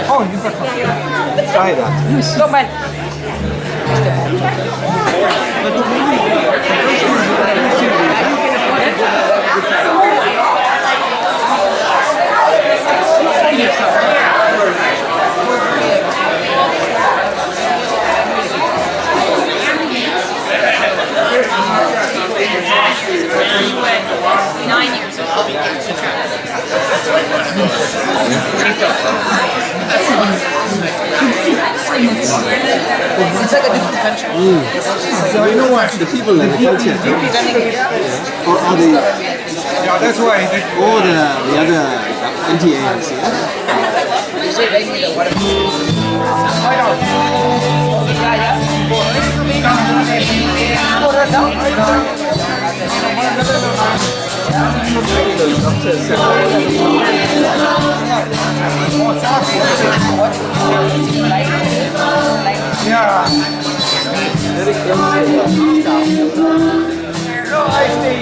Oh, you got try that. Look, man. It's like a different country. So you know what? The people in the culture. All the, Yeah, that's why. all the other NTAs. You say they need a water. Yeah. No, I stay.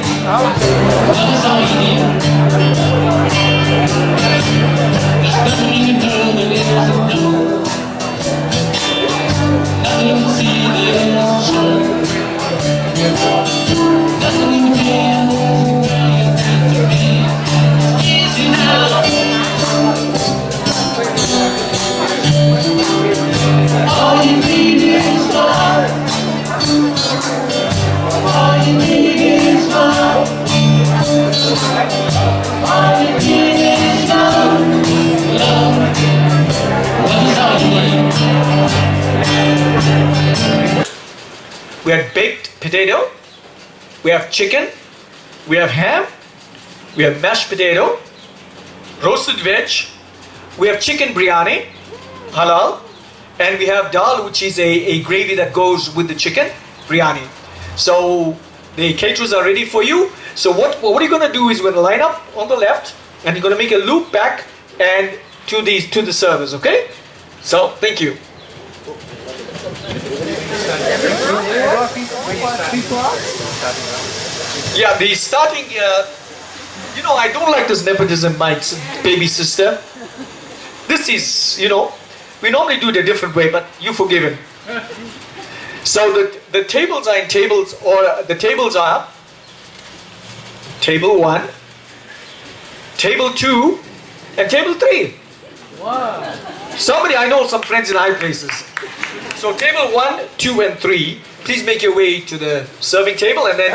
We have baked potato, we have chicken, we have ham, we have mashed potato, roasted veg, we have chicken biryani, halal, and we have dal, which is a gravy that goes with the chicken biryani. So the caterers are ready for you. So what are you going to do is you're going to line up on the left and you're going to make a loop back and to the servers, okay? So thank you. Yeah, the starting, you know, I don't like this nepotism, my baby sister. This is, you know, we normally do it a different way, but you're forgiven. So the tables are in tables, or the tables are table 1, table 2, and table 3. Wow. Somebody, I know some friends in high places. So table 1, 2, and 3, please make your way to the serving table and then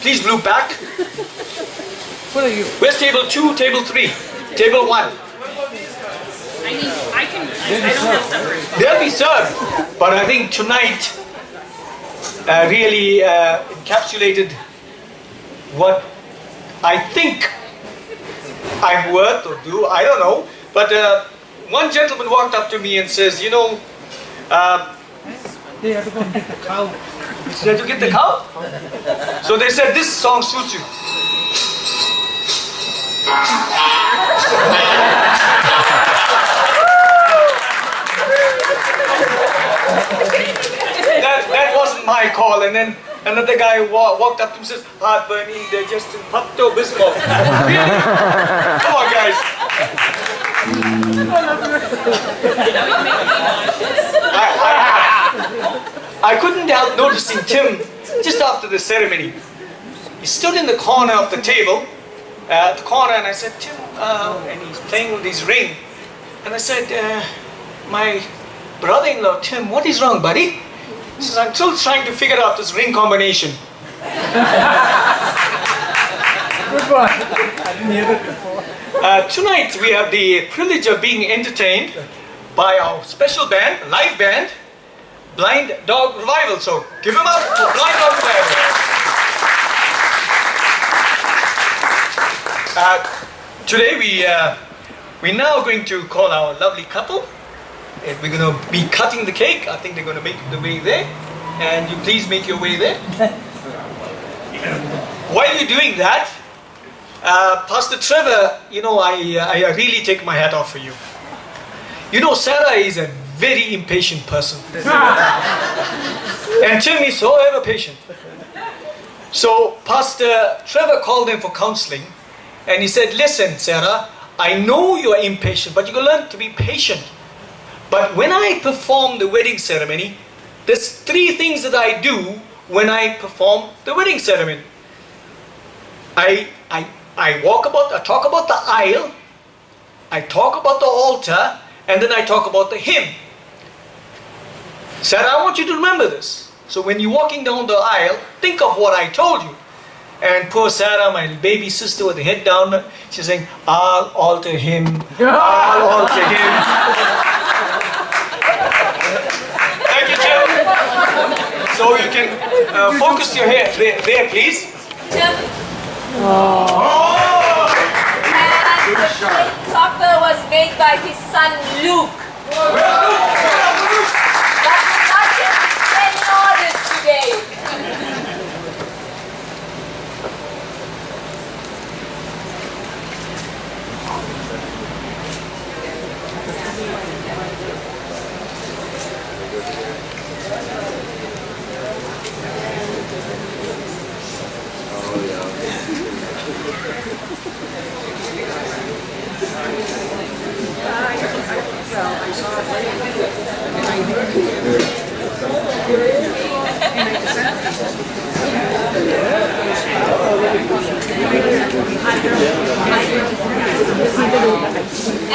please loop back. What are you? Where's table 2, table 3, table 1? I don't have supper. They'll be served, but I think tonight really encapsulated what I think I'm worth or do, I don't know. But one gentleman walked up to me and says, you know, They have to go and get the cow. they had to get the cow? So they said, this song suits you. That wasn't my call. And then another guy walked up to him and says, heartburning, digestion, Pepto Bismol. Really? Come on, guys. I couldn't help noticing Tim just after the ceremony. He stood in the corner of the table, at the corner, and I said, Tim, and he's playing with his ring. And I said, my brother-in-law, Tim, what is wrong, buddy? He says, I'm still trying to figure out this ring combination. Good one. I didn't hear that before. Tonight we have the privilege of being entertained by our special band, live band, Blind Dog Revival. So give them up for Blind Dog Revival. Today we're now going to call our lovely couple. And we're going to be cutting the cake. I think they're going to make the way there. And you please make your way there. While you're doing that, Pastor Trevor, you know, I really take my hat off for you. You know, Sarah is a very impatient person. And Tim is so ever patient. So Pastor Trevor called him for counseling, and he said, listen, Sarah, I know you are impatient, but you can learn to be patient. But when I perform the wedding ceremony, there's 3 things that I do when I perform the wedding ceremony. I talk about the aisle, I talk about the altar, and then I talk about the hymn. Sarah, I want you to remember this. So when you're walking down the aisle, think of what I told you. And poor Sarah, my baby sister with the head down, she's saying, I'll alter him, I'll alter him. Thank you, Tim. So you can focus your hair there, please. Tim. Oh. And the cake topper was made by his son Luke. That's not in orders today.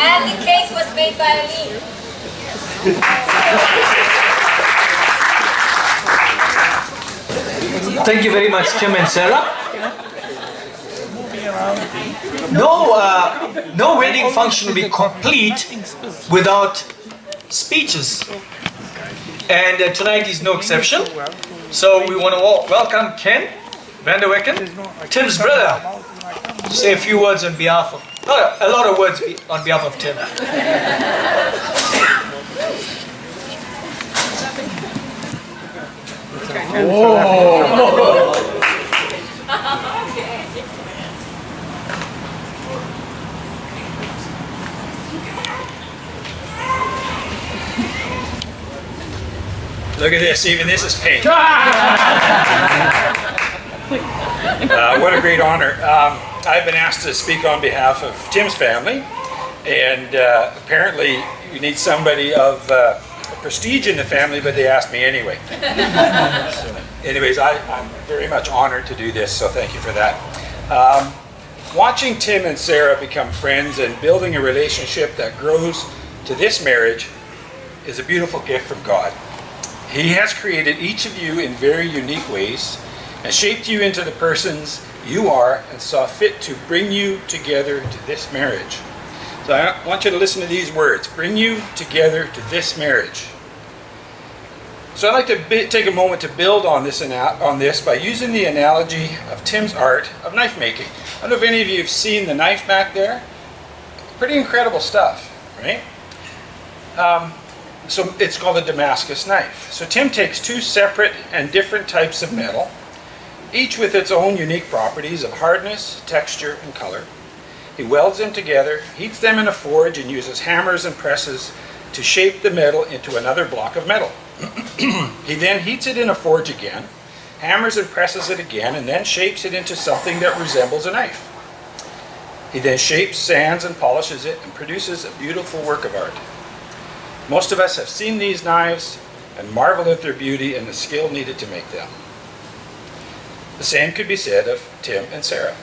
And the cake was made by Aline. Thank you very much, Tim and Sarah. No wedding function will be complete without speeches. And tonight is no exception. So we want to welcome Ken Vanderwekken, Tim's brother, to say a few words on behalf of, a lot of words on behalf of Tim. Look at this, even this is paint. What a great honor. I've been asked to speak on behalf of Tim's family, and apparently you need somebody of prestige in the family, but they asked me anyway. So, anyways, I'm very much honored to do this, so thank you for that. Watching Tim and Sarah become friends and building a relationship that grows to this marriage is a beautiful gift from God. He has created each of you in very unique ways and shaped you into the persons you are and saw fit to bring you together to this marriage. So I want you to listen to these words, bring you together to this marriage. So I'd like to take a moment to build on this by using the analogy of Tim's art of knife making. I don't know if any of you have seen the knife back there. Pretty incredible stuff, right? So it's called a Damascus knife. So Tim takes 2 separate and different types of metal, each with its own unique properties of hardness, texture, and color. He welds them together, heats them in a forge, and uses hammers and presses to shape the metal into another block of metal. He then heats it in a forge again, hammers and presses it again, and then shapes it into something that resembles a knife. He then shapes, sands, and polishes it and produces a beautiful work of art. Most of us have seen these knives and marveled at their beauty and the skill needed to make them. The same could be said of Tim and Sarah.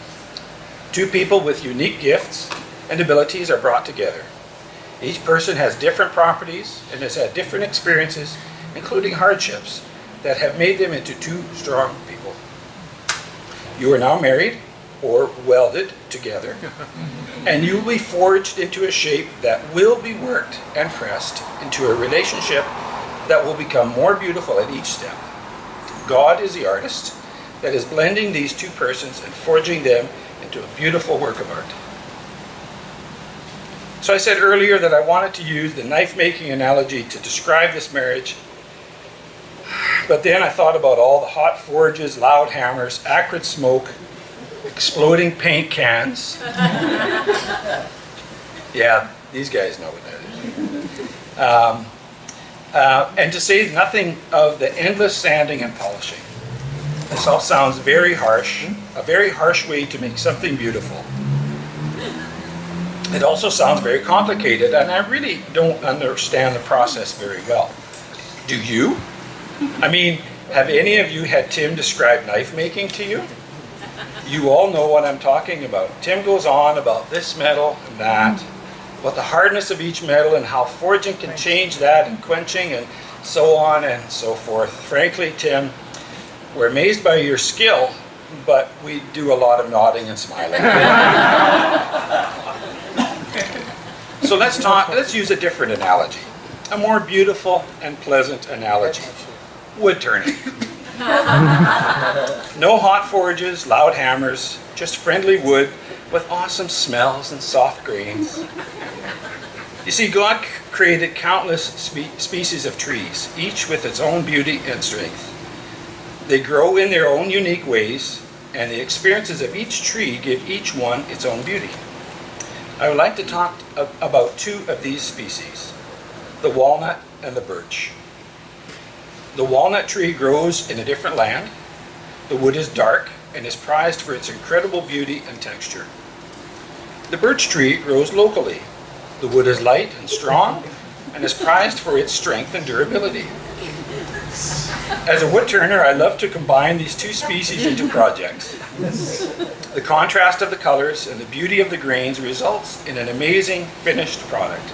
2 people with unique gifts and abilities are brought together. Each person has different properties and has had different experiences, including hardships, that have made them into 2 strong people. You are now married or welded together, and you will be forged into a shape that will be worked and pressed into a relationship that will become more beautiful at each step. God is the artist that is blending these 2 persons and forging them into a beautiful work of art. So I said earlier that I wanted to use the knife-making analogy to describe this marriage, but then I thought about all the hot forges, loud hammers, acrid smoke, exploding paint cans. Yeah, these guys know what that is. And to say nothing of the endless sanding and polishing. This all sounds very harsh, a very harsh way to make something beautiful. It also sounds very complicated, and I really don't understand the process very well. Do you? I mean, have any of you had Tim describe knife making to you? You all know what I'm talking about. Tim goes on about this metal and that, about the hardness of each metal and how forging can change that and quenching and so on and so forth. Frankly, Tim, we're amazed by your skill, but we do a lot of nodding and smiling. So let's use a different analogy, a more beautiful and pleasant analogy. Wood turning. No hot forges, loud hammers, just friendly wood with awesome smells and soft grains. You see, God created countless species of trees, each with its own beauty and strength. They grow in their own unique ways, and the experiences of each tree give each one its own beauty. I would like to talk about two of these species, the walnut and the birch. The walnut tree grows in a different land. The wood is dark and is prized for its incredible beauty and texture. The birch tree grows locally. The wood is light and strong and is prized for its strength and durability. As a wood turner, I love to combine these two species into projects. The contrast of the colors and the beauty of the grains results in an amazing finished product.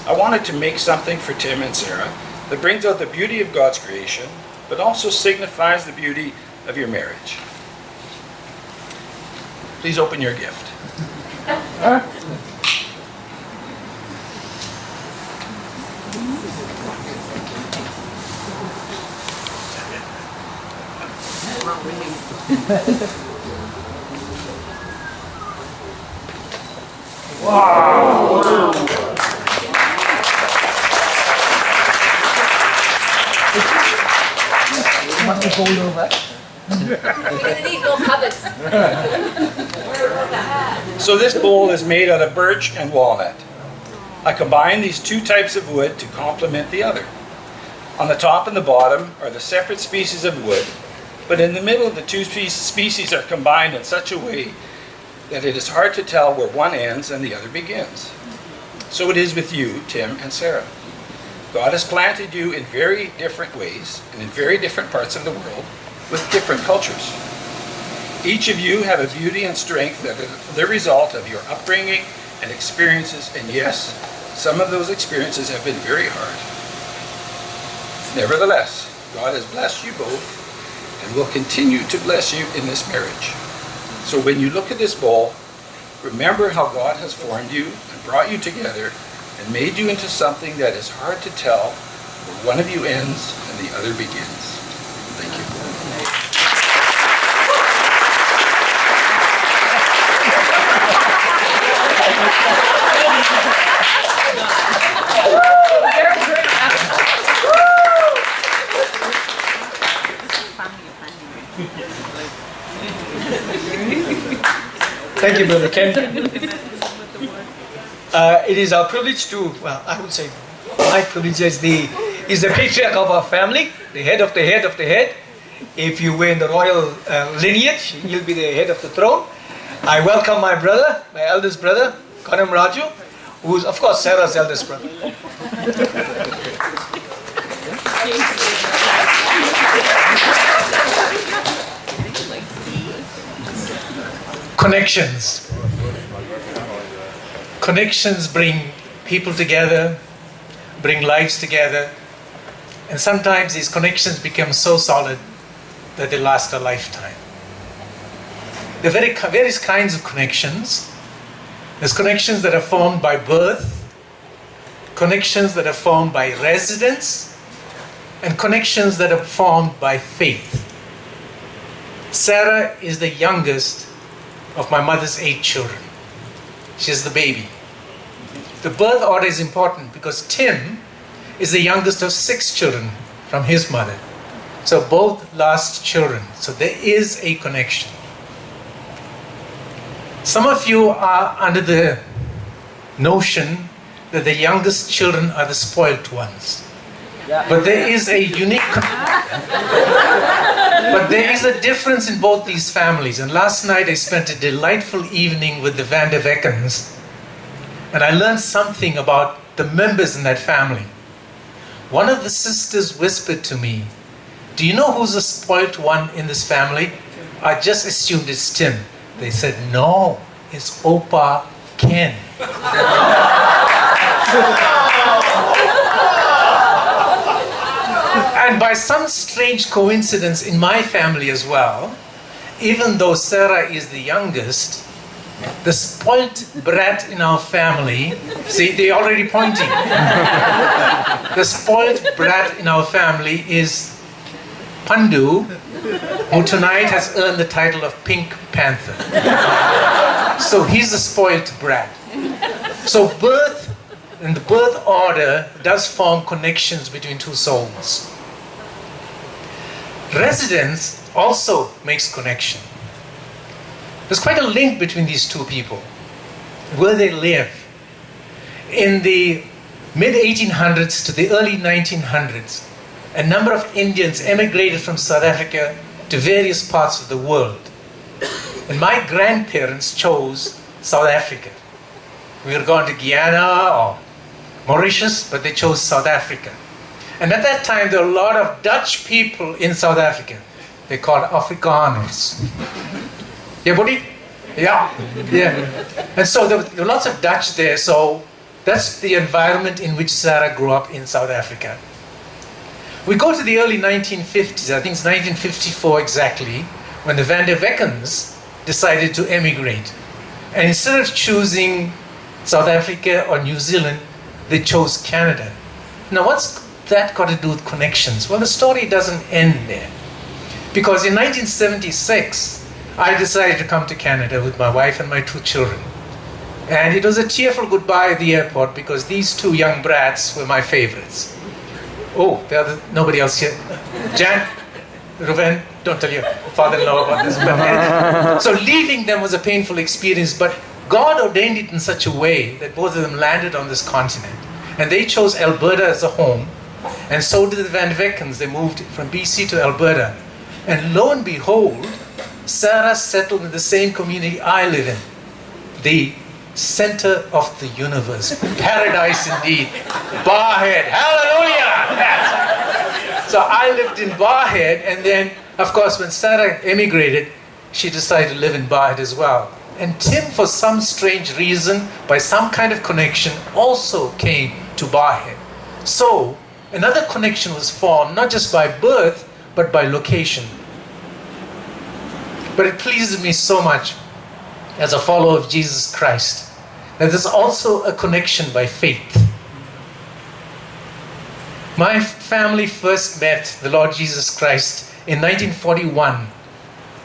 I wanted to make something for Tim and Sarah that brings out the beauty of God's creation, but also signifies the beauty of your marriage. Please open your gift. Must be fold over. We're gonna need more cupboards. So this bowl is made out of birch and walnut. I combine these two types of wood to complement the other. On the top and the bottom are the separate species of wood, but in the middle the two species are combined in such a way that it is hard to tell where one ends and the other begins. So it is with you, Tim and Sarah. God has planted you in very different ways and in very different parts of the world with different cultures. Each of you have a beauty and strength that are the result of your upbringing and experiences, and yes, some of those experiences have been very hard. Nevertheless, God has blessed you both and will continue to bless you in this marriage. So when you look at this bowl, remember how God has formed you and brought you together and made you into something that is hard to tell where one of you ends and the other begins. Thank you. Thank you, Brother Ken. It is our privilege to, well, I would say my privilege is the patriarch of our family, the head of the head of the head. If you were in the royal lineage, you'll be the head of the throne. I welcome my brother, my eldest brother, Kanam Raju, who is, of course, Sarah's eldest brother. Connections. Connections bring people together, bring lives together, and sometimes these connections become so solid that they last a lifetime. There are various kinds of connections. There's connections that are formed by birth, connections that are formed by residence, and connections that are formed by faith. Sarah is the youngest of my mother's 8 children. She's the baby. The birth order is important because Tim is the youngest of 6 children from his mother. So both last children. So there is a connection. Some of you are under the notion that the youngest children are the spoilt ones. But there is a difference in both these families. And last night I spent a delightful evening with the Vanderwekkens, and I learned something about the members in that family. One of the sisters whispered to me, "Do you know who's the spoilt one in this family?" I just assumed it's Tim. They said, "No, it's Opa Ken." And by some strange coincidence in my family as well, even though Sarah is the youngest, the spoilt brat in our family, see, they're already pointing. The spoilt brat in our family is Pandu, who tonight has earned the title of Pink Panther. So he's the spoilt brat. So birth and the birth order does form connections between two souls. Residence also makes connection. There's quite a link between these two people, where they live. In the mid-1800s to the early 1900s, a number of Indians emigrated from South Africa to various parts of the world. And my grandparents chose South Africa. We were going to Guyana or Mauritius, but they chose South Africa. And at that time, there were a lot of Dutch people in South Africa. They're called Afrikaners. Yeah, buddy? Yeah. And so there were lots of Dutch there, so that's the environment in which Sarah grew up in South Africa. We go to the early 1950s, I think it's 1954 exactly, when the Vanderwekkens decided to emigrate. And instead of choosing South Africa or New Zealand, they chose Canada. Now what's that got to do with connections? Well, the story doesn't end there. Because in 1976, I decided to come to Canada with my wife and my 2 children. And it was a tearful goodbye at the airport because these 2 young brats were my favorites. Oh, nobody else here. Jan, Ruben, don't tell your father-in-law about this. But, so leaving them was a painful experience, but God ordained it in such a way that both of them landed on this continent. And they chose Alberta as a home, and so did the Vanderwekkens. They moved from BC to Alberta. And lo and behold, Sarah settled in the same community I live in, the center of the universe. Paradise indeed. Barhead. Hallelujah! So I lived in Barhead, and then, of course, when Sarah emigrated, she decided to live in Barhead as well. And Tim, for some strange reason, by some kind of connection, also came to Barhead. So another connection was formed, not just by birth, but by location. But it pleases me so much as a follower of Jesus Christ that there's also a connection by faith. My family first met the Lord Jesus Christ in 1941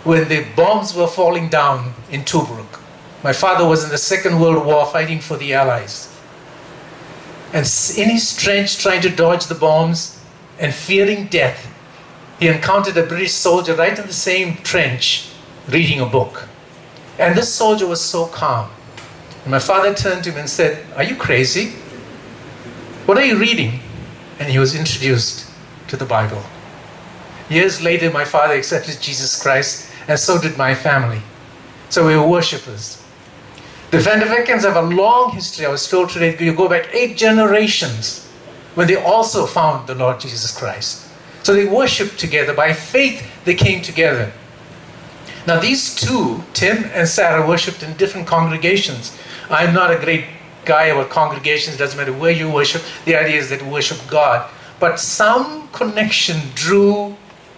when the bombs were falling down in Tobruk. My father was in the Second World War fighting for the Allies. And in his trench trying to dodge the bombs and fearing death, he encountered a British soldier right in the same trench reading a book. And this soldier was so calm. And my father turned to him and said, "Are you crazy? What are you reading?" And he was introduced to the Bible. Years later, my father accepted Jesus Christ, and so did my family. So we were worshippers. The Vanderwekkens have a long history. I was told today, you go back 8 generations when they also found the Lord Jesus Christ. So they worshiped together. By faith, they came together. Now these 2, Tim and Sarah, worshipped in different congregations. I'm not a great guy about congregations. It doesn't matter where you worship. The idea is that we worship God. But some connection drew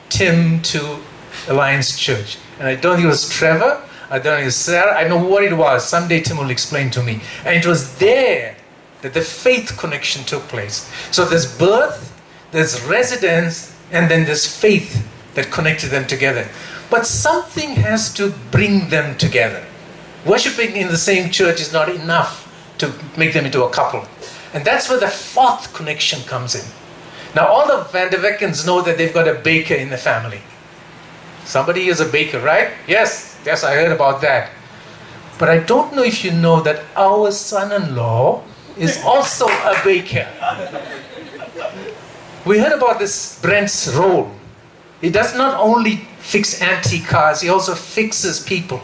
Tim to Alliance Church. And I don't think it was Trevor. I don't think it was Sarah. I know what it was. Someday Tim will explain to me. And it was there that the faith connection took place. So there's birth, there's residence, and then there's faith that connected them together. But something has to bring them together. Worshipping in the same church is not enough to make them into a couple. And that's where the 4th connection comes in. Now all the Vanderwekkens know that they've got a baker in the family. Somebody is a baker, right? Yes, I heard about that. But I don't know if you know that our son-in-law is also a baker. We heard about this Brent's role. He does not only fix antique cars, he also fixes people.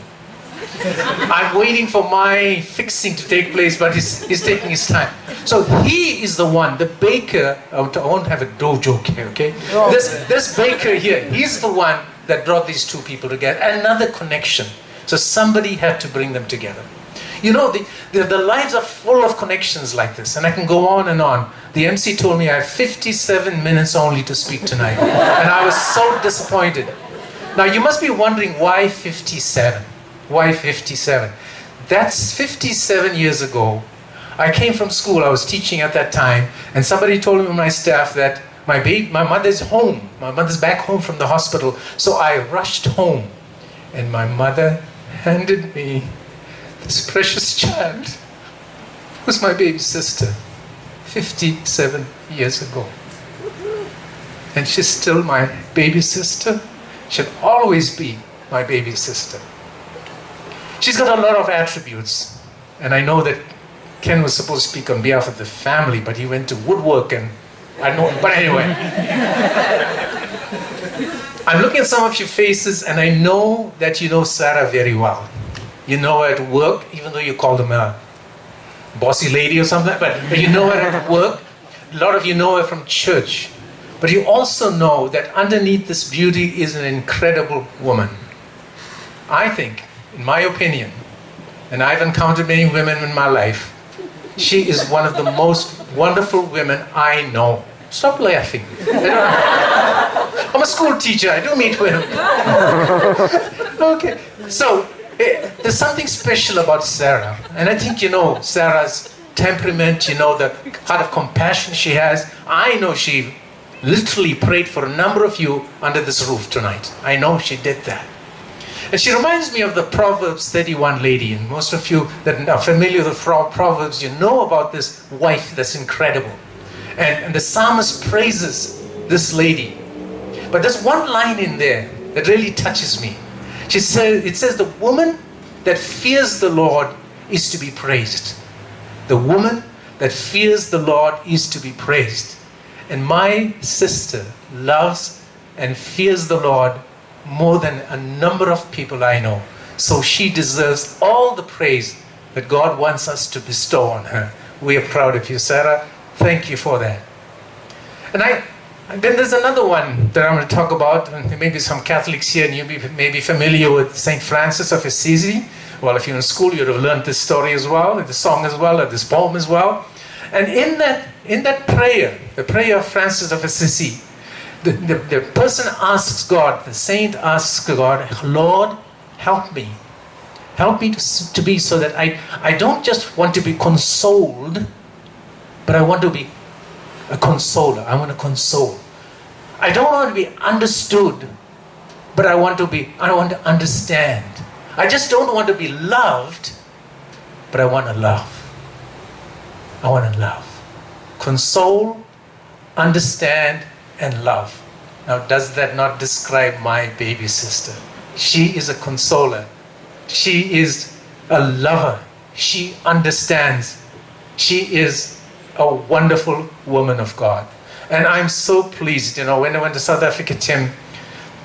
I'm waiting for my fixing to take place, but he's taking his time. So he is the one, the baker. I won't have a dough joke here, okay? This baker here, he's the one that brought these two people together. Another connection. So somebody had to bring them together. You know, the lives are full of connections like this, and I can go on and on. The MC told me I have 57 minutes only to speak tonight, and I was so disappointed. Now you must be wondering, why 57? Why 57? That's 57 years ago. I came from school, I was teaching at that time, and somebody told me on my staff that my mother's home. My mother's back home from the hospital, so I rushed home, and my mother handed me this precious child, who's my baby sister, 57 years ago. And she's still my baby sister. She'll always be my baby sister. She's got a lot of attributes. And I know that Ken was supposed to speak on behalf of the family, but he went to woodwork and I know, but anyway. I'm looking at some of your faces and I know that you know Sarah very well. You know her at work, even though you call them a bossy lady or something, but you know her at work. A lot of you know her from church. But you also know that underneath this beauty is an incredible woman. I think, in my opinion, and I've encountered many women in my life, she is one of the most wonderful women I know. Stop laughing. I'm a school teacher, I do meet women. Okay, so there's something special about Sarah. And I think you know Sarah's temperament, you know the kind of compassion she has. I know she literally prayed for a number of you under this roof tonight. I know she did that. And she reminds me of the Proverbs 31 lady. And most of you that are familiar with the Proverbs, you know about this wife that's incredible. And the psalmist praises this lady. But there's one line in there that really touches me. It says, the woman that fears the Lord is to be praised. The woman that fears the Lord is to be praised. And my sister loves and fears the Lord more than a number of people I know. So she deserves all the praise that God wants us to bestow on her. We are proud of you, Sarah. Thank you for that. And then there's another one that I'm going to talk about. And there may be some Catholics here and you may be familiar with St. Francis of Assisi. Well, if you're in school, you'd have learned this story as well, the song as well, or this poem as well. And in that prayer, the prayer of Francis of Assisi, the person asks God, the saint asks God, Lord, help me. Help me to be so that I don't just want to be consoled, but I want to be a consoler. I want to console. I don't want to be understood, but I want to understand. I just don't want to be loved, but I want to love. I want to love. Console, understand, and love. Now, does that not describe my baby sister? She is a consoler. She is a lover. She understands. She is a wonderful woman of God. And I'm so pleased, you know, when I went to South Africa, Tim,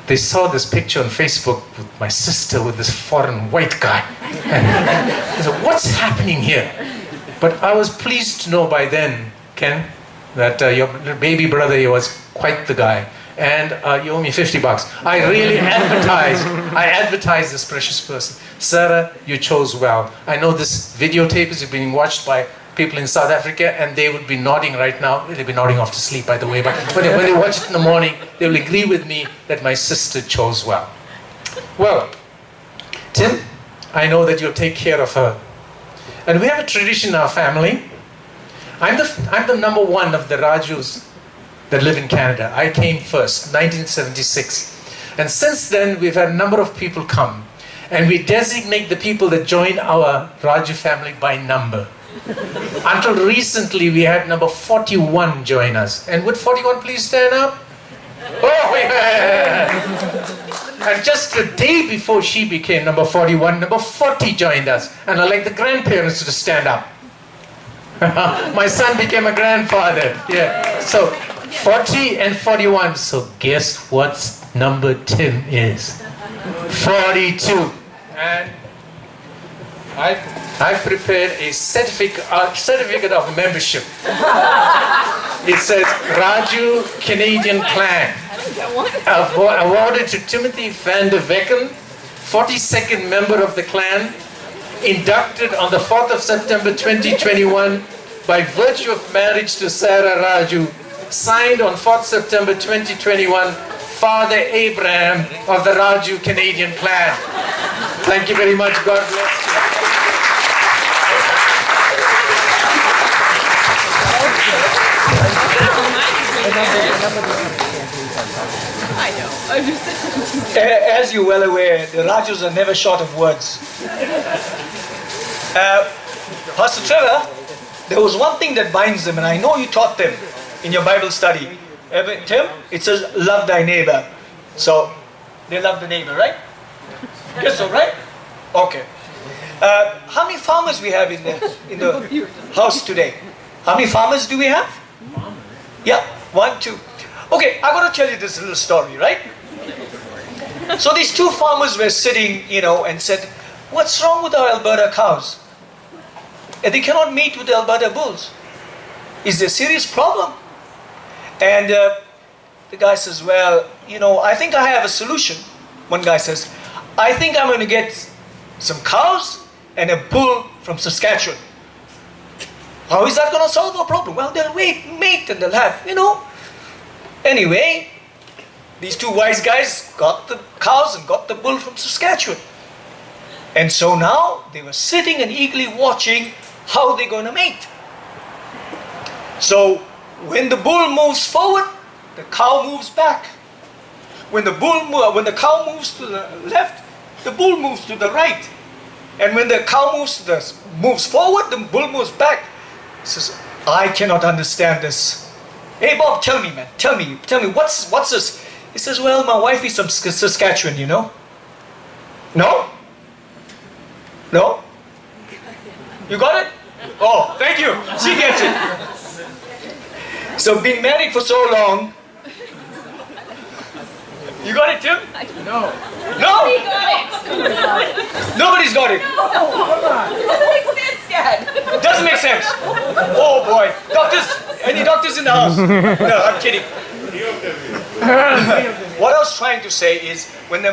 they saw this picture on Facebook with my sister with this foreign white guy. And I said, what's happening here? But I was pleased to know by then, Ken, that your baby brother, he was quite the guy. And you owe me $50. I really advertised this precious person. Sarah, you chose well. I know this videotape is being watched by people in South Africa, and they would be nodding right now. They'll be nodding off to sleep, by the way. But when they watch it in the morning, they will agree with me that my sister chose well. Well, Tim, I know that you'll take care of her. And we have a tradition in our family. I'm the number one of the Rajus that live in Canada. I came first, 1976. And since then, we've had a number of people come. And we designate the people that join our Raju family by number. Until recently, we had number 41 join us. And would 41 please stand up? Oh, yeah! And just the day before she became number 41, number 40 joined us. And I'd like the grandparents to stand up. My son became a grandfather. Yeah. So 40 and 41. So guess what number Tim is? 42. And I've prepared a certificate of membership. It says Raju Canadian Clan. Awarded to Timothy Vanderwekken, 42nd member of the clan, inducted on the 4th of September 2021 by virtue of marriage to Sarah Raju, signed on 4th September 2021, Father Abraham of the Raju Canadian Clan. Thank you very much. God bless you. As you're well aware, the Rajus are never short of words. Pastor Trevor, there was one thing that binds them, and I know you taught them in your Bible study. Tim, it says, love thy neighbor. So, they love the neighbor, right? Yes, so, right? Okay. How many farmers we have in the house today? How many farmers do we have? Yeah, 1, 2. Okay, I got to tell you this little story, right? So these two farmers were sitting, and said, what's wrong with our Alberta cows? And they cannot mate with the Alberta bulls. Is there a serious problem? And the guy says, well, I think I have a solution. One guy says, I think I'm going to get some cows and a bull from Saskatchewan. How is that going to solve our problem? Well, they'll mate and they'll have, Anyway, these two wise guys got the cows and got the bull from Saskatchewan. And so now they were sitting and eagerly watching how they're going to mate. So when the bull moves forward, the cow moves back. When the cow moves to the left, the bull moves to the right. And when the cow moves forward, the bull moves back. He says, I cannot understand this. Hey Bob, tell me, man. Tell me, what's this? He says, well, my wife is from Saskatchewan, No? No? You got it? Oh, thank you. She gets it. So being married for so long. You got it, Tim? No. No? He got it. Nobody's got it. Doesn't make sense, Dad. It doesn't make sense. Oh boy. Doctors? Any doctors in the house? No, I'm kidding. What I was trying to say is, when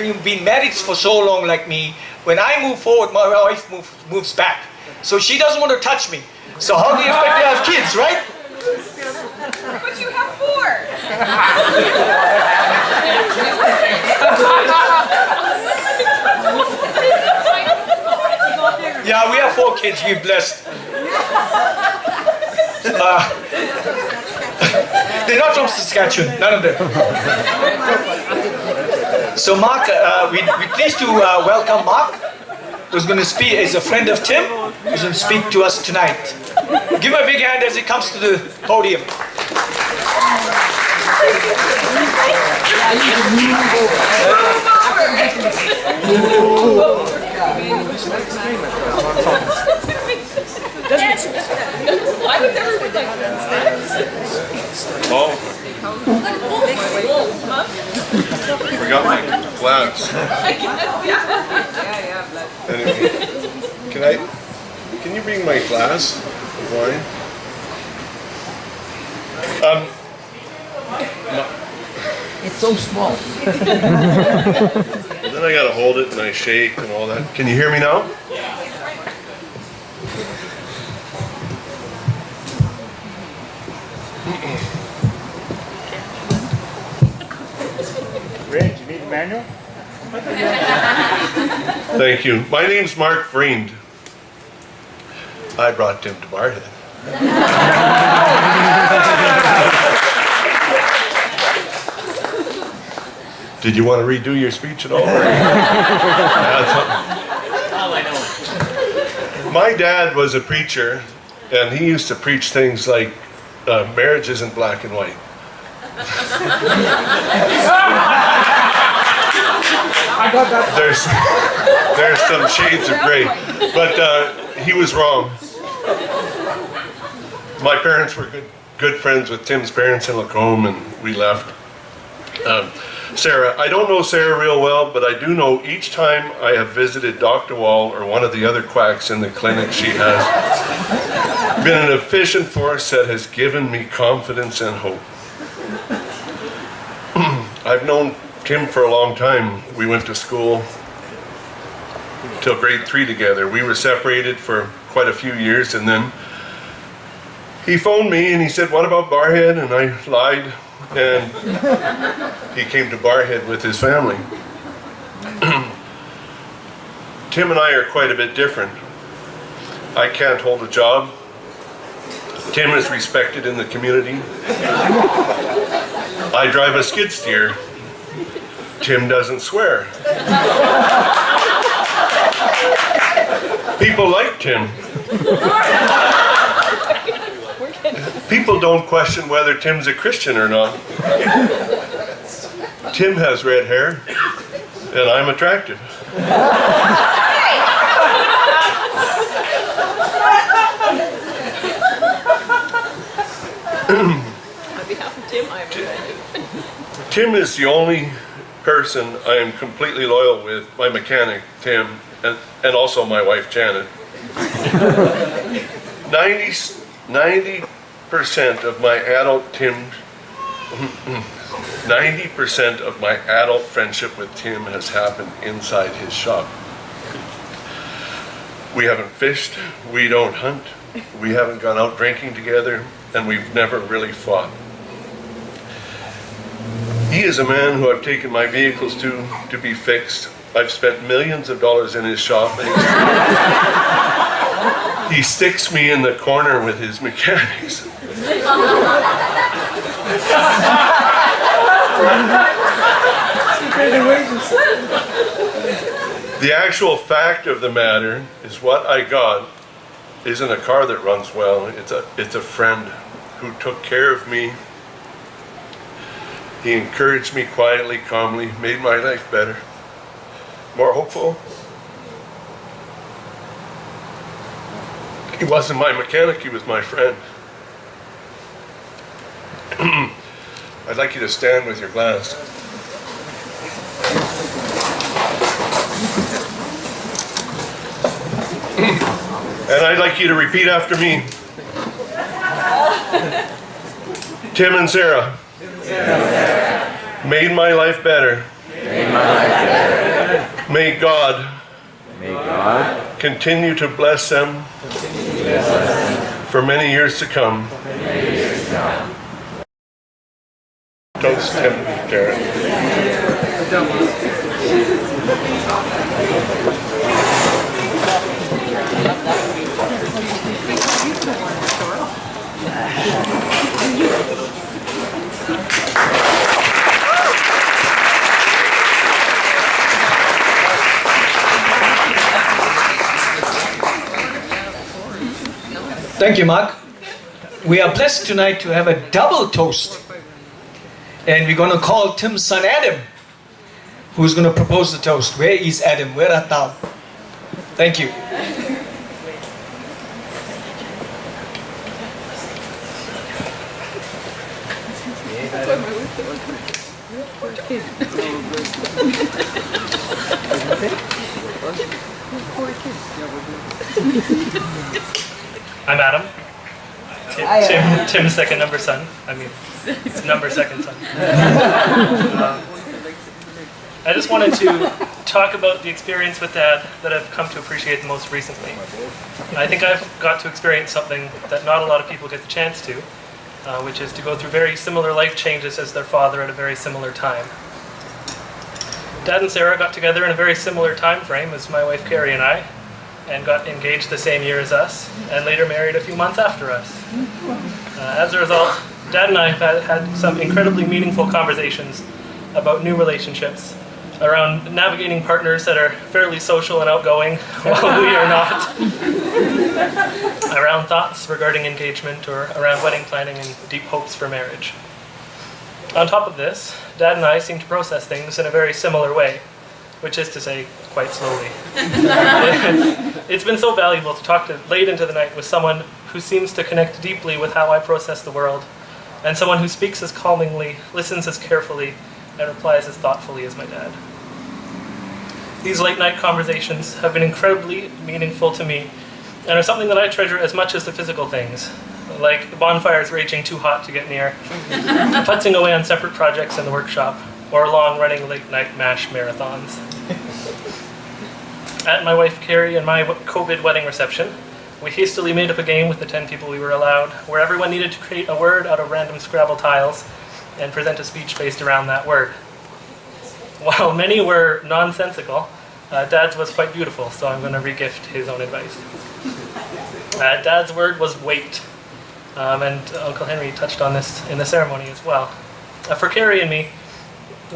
you've been married for so long like me, when I move forward, my wife moves back. So she doesn't want to touch me. So how do you expect to have kids, right? But you have 4. Yeah, we have 4 kids. We're blessed. They're not from Saskatchewan, none of them. So Mark, we're pleased to welcome Mark, who's going to speak, is a friend of Tim, who's going to speak to us tonight. Give him a big hand as he comes to the podium. Why would everyone like that? Oh. Forgot my glass. Anyway, can you bring my glass of wine? No. It's so small. Then I gotta hold it and I shake and all that. Can you hear me now? Ray, do you need a manual? Thank you. My name's Mark Freend. I brought Tim to Barhead. Did you want to redo your speech at all? My dad was a preacher, and he used to preach things like marriage isn't black and white. I got that. There's some shades of gray, but he was wrong. My parents were good good friends with Tim's parents in Lacombe, and we left. Sarah, I don't know Sarah real well, but I do know each time I have visited Dr. Wall or one of the other quacks in the clinic, she has been an efficient force that has given me confidence and hope. I've known Tim for a long time. We went to school till grade 3 together. We were separated for quite a few years, and then he phoned me and he said, "What about Barhead?" And I lied, and he came to Barhead with his family. Tim and I are quite a bit different. I can't hold a job. Tim is respected in the community. I drive a skid steer. Tim doesn't swear. People like Tim. People don't question whether Tim's a Christian or not. Tim has red hair, and I'm attractive. On behalf of Tim, I am offended. Tim is the only person I am completely loyal with, my mechanic, Tim, and also my wife, Janet. 90% of my adult 90% of my adult friendship with Tim has happened inside his shop. We haven't fished, we don't hunt, we haven't gone out drinking together, and we've never really fought. He is a man who I've taken my vehicles to be fixed. I've spent millions of dollars in his shop, and he sticks me in the corner with his mechanics. The actual fact of the matter is what I got isn't a car that runs well. It's a friend who took care of me. He encouraged me quietly, calmly, made my life better, more hopeful. He wasn't my mechanic, he was my friend. I'd like you to stand with your glass. And I'd like you to repeat after me. Tim and Sarah made my life better. May God continue to bless them for many years to come. Toast, Tim and Jared. Thank you, Mark. We are blessed tonight to have a double toast. And we're going to call Tim's son Adam, who's going to propose the toast. Where is Adam? Where art thou? Thank you. I'm Adam. Tim's second number son. Number second son. I just wanted to talk about the experience with Dad that I've come to appreciate the most recently. I think I've got to experience something that not a lot of people get the chance to, which is to go through very similar life changes as their father at a very similar time. Dad and Sarah got together in a very similar time frame as my wife Carrie and I, and got engaged the same year as us, and later married a few months after us. As a result, Dad and I have had some incredibly meaningful conversations about new relationships, around navigating partners that are fairly social and outgoing while we are not, around thoughts regarding engagement or around wedding planning and deep hopes for marriage. On top of this, Dad and I seem to process things in a very similar way, which is to say, quite slowly. It's been so valuable to talk to late into the night with someone who seems to connect deeply with how I process the world, and someone who speaks as calmingly, listens as carefully, and replies as thoughtfully as my dad. These late-night conversations have been incredibly meaningful to me, and are something that I treasure as much as the physical things, like the bonfires raging too hot to get near, putzing away on separate projects in the workshop, or long-running late-night MASH marathons. At my wife Carrie and my COVID wedding reception, we hastily made up a game with the 10 people we were allowed, where everyone needed to create a word out of random Scrabble tiles and present a speech based around that word. While many were nonsensical, Dad's was quite beautiful, so I'm going to regift his own advice. Dad's word was wait, and Uncle Henry touched on this in the ceremony as well. For Carrie and me,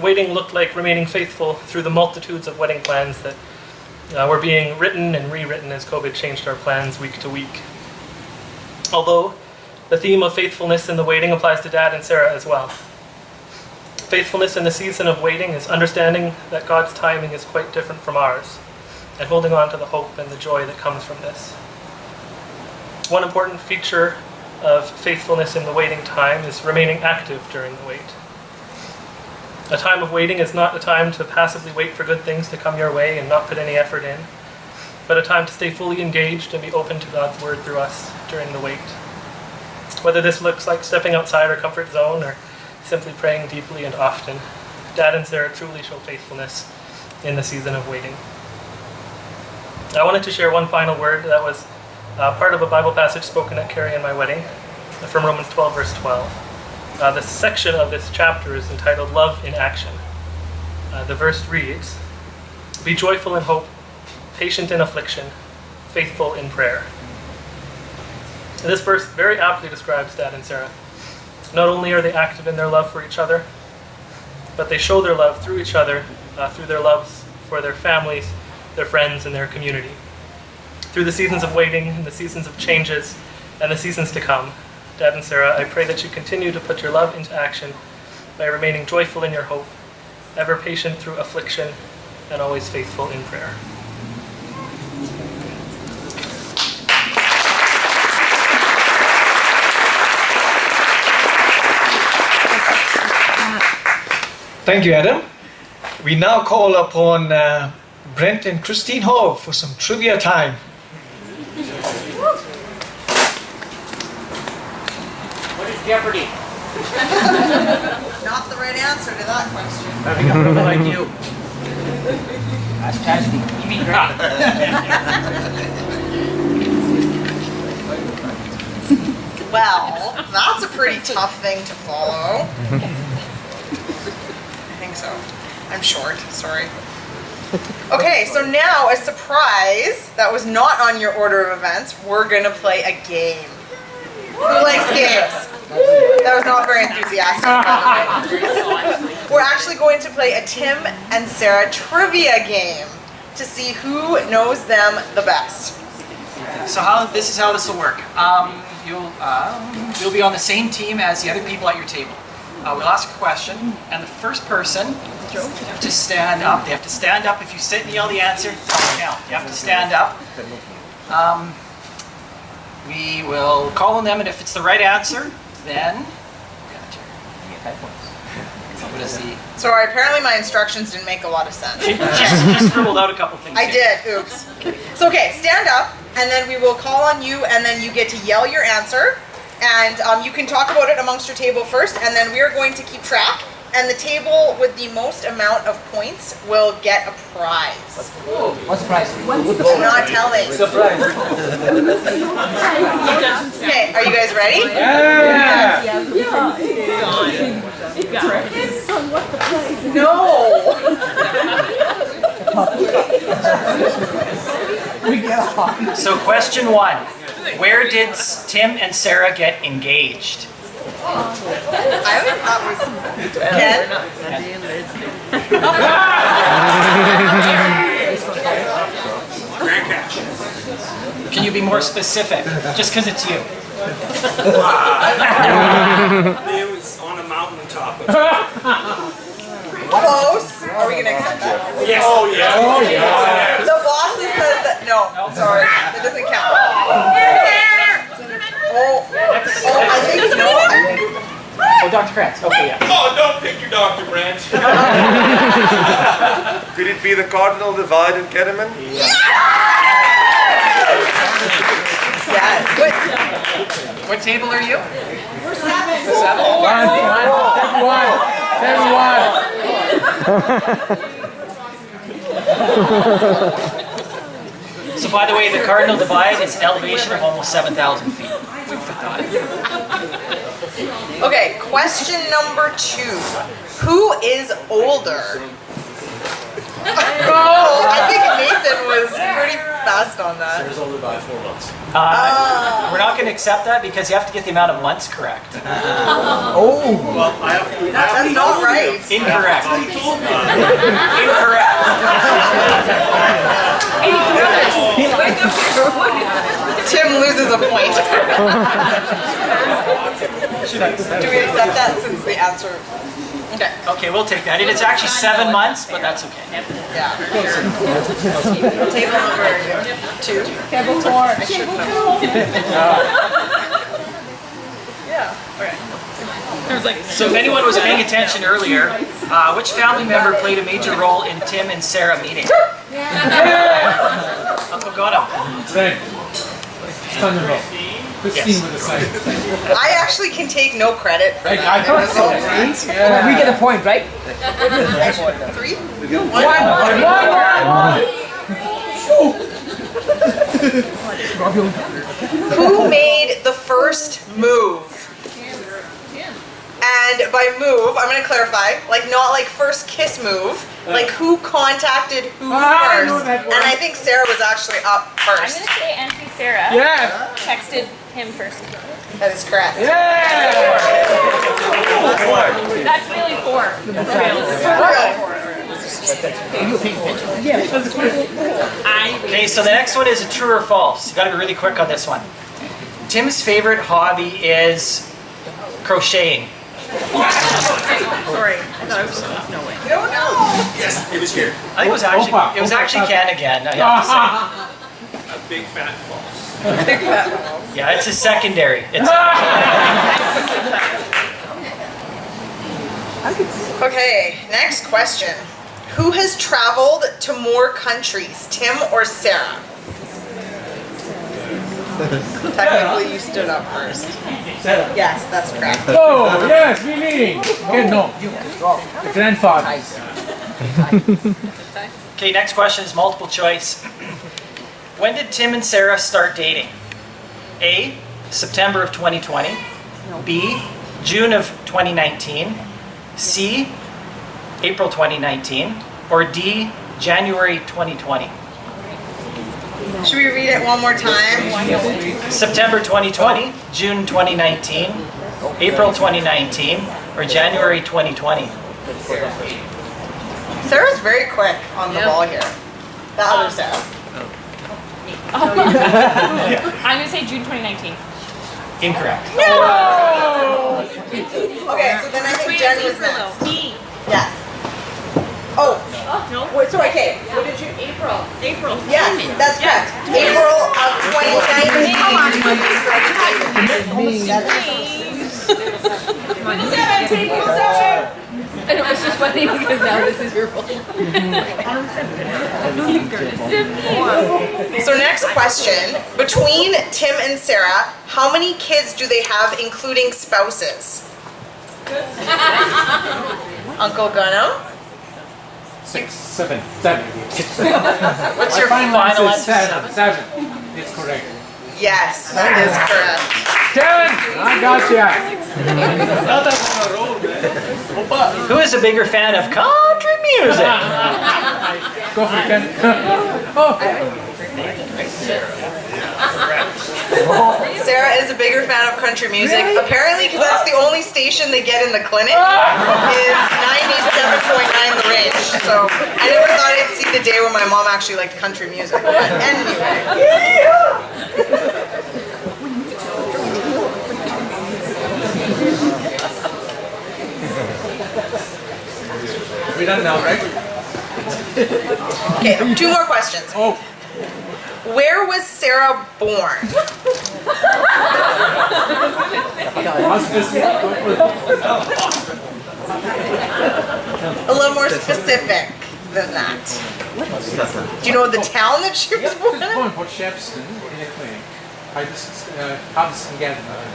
waiting looked like remaining faithful through the multitudes of wedding plans that were being written and rewritten as COVID changed our plans week to week. Although the theme of faithfulness in the waiting applies to Dad and Sarah as well. Faithfulness in the season of waiting is understanding that God's timing is quite different from ours, and holding on to the hope and the joy that comes from this. One important feature of faithfulness in the waiting time is remaining active during the wait. A time of waiting is not a time to passively wait for good things to come your way and not put any effort in, but a time to stay fully engaged and be open to God's word through us during the wait. Whether this looks like stepping outside our comfort zone or simply praying deeply and often, Dad and Sarah truly show faithfulness in the season of waiting. I wanted to share one final word that was part of a Bible passage spoken at Carrie and my wedding, from Romans 12, verse 12. The section of this chapter is entitled Love in Action. The verse reads, "Be joyful in hope, patient in affliction, faithful in prayer." And this verse very aptly describes Dad and Sarah. Not only are they active in their love for each other, but they show their love through each other, through their loves for their families, their friends, and their community. Through the seasons of waiting, and the seasons of changes, and the seasons to come, Dad and Sarah, I pray that you continue to put your love into action by remaining joyful in your hope, ever patient through affliction, and always faithful in prayer. Thank you, Adam. We now call upon Brent and Christine Hove for some trivia time. What is Jeopardy? Not the right answer to that question. Having a brother like you. That's tragedy. You mean God. Well, that's a pretty tough thing to follow. I think so. I'm short, sorry. Okay, so now a surprise that was not on your order of events. We're gonna play a game. Who likes games? That was not very enthusiastic, by the way. We're actually going to play a Tim and Sarah trivia game to see who knows them the best. So this is how this will work. You'll be on the same team as the other people at your table. We'll ask a question, and the first person to stand up. They have to stand up. If you sit and yell the answer, it doesn't count. You have to stand up. We will call on them, and if it's the right answer, then what is the? Sorry, apparently my instructions didn't make a lot of sense. She scribbled out a couple things. I did. Oops. So okay, stand up, and then we will call on you, and then you get to yell your answer. And you can talk about it amongst your table first, and then we're going to keep track. And the table with the most amount of points will get a prize. What's the prize? I'm not telling. Surprise. Okay, are you guys ready? Yeah! No! So question 1. Where did Tim and Sarah get engaged? I always thought it was Ken. Can you be more specific? Just because it's you. It was on a mountaintop. Close. Are we going to accept that? Yes. Oh, yeah. Oh, yeah. The bosses said that. No, sorry. That doesn't count. Dr. Krantz. Okay, yeah. Oh, don't pick your Dr. Branch. Could it be the cardinal divide in Kettleman? Yeah. What table are you? We're 7. 7. So by the way, the cardinal divide is an elevation of almost 7,000 feet. Okay, question number 2. Who is older? Oh, I think Nathan was pretty fast on that. Sarah's older by 4 months. We're not going to accept that because you have to get the amount of months correct. Well, I have to. That's not right. Incorrect. Tim loses a point. Do we accept that since the answer? Okay. Okay, we'll take that. It's actually 7 months, but that's okay. Yeah. Table number 2. Table 4. Yeah. Okay. So if anyone was paying attention earlier, which family member played a major role in Tim and Sarah meeting? Uncle Gunham. Right. Stand up. Christine with the sign. I actually can take no credit for that. I thought so. We get a point, right? 3? 1. Who made the first move? And by move, I'm going to clarify, like not like first kiss move, like who contacted who first. And I think Sarah was actually up I'm first. gonna say Auntie Sarah. Yeah. Texted him first. That is correct. Yeah. That's really 4. Okay, so the next one is a true or false. You gotta be really quick on this one. Tim's favorite hobby is crocheting. Sorry. I thought I was no way. No, no. Yes, it was here. I think it was actually Ken again. I have to A big fat false. say. Yeah, it's a secondary. Okay, next question. Who has traveled to more countries, Tim or Sarah? Technically, you stood up first. Yes, that's correct. Oh, yes, we mean. Okay, no. The grandfather. Okay, next question is multiple choice. When did Tim and Sarah start dating? A, September of 2020. B, June of 2019. C, April 2019. Or D, January 2020. Should we read it one more time? September 2020, June 2019, April 2019, or January 2020. Sarah's very quick on the ball here. The other Sarah. I'm gonna say June 2019. Incorrect. No! Okay, so then I think Jen was next. D. Yes. Oh. No. Wait, sorry, okay. What did you? April. Yes, that's correct. April of 2019. I know, it's just funny because now this is your fault. So next question. Between Tim and Sarah, how many kids do they have, including spouses? Uncle Gunham? 6, 7, 7. What's your Final final answer answer? is 7. It's correct. Yes, that is correct. Kevin, I got ya. Who is a bigger fan of country music? Go for it, Ken. Oh. Sarah is a bigger fan of country music. Apparently, because that's the only station they get in the clinic, is 97.9 the range. So I never thought I'd see the day when my mom actually liked country music. But anyway. We're done now, right? Okay, 2 more questions. Oh. Where was Sarah born? A little more specific than that. Do you know the town that she was born in? Born Port Shepston in a clinic. Harvest and gathering.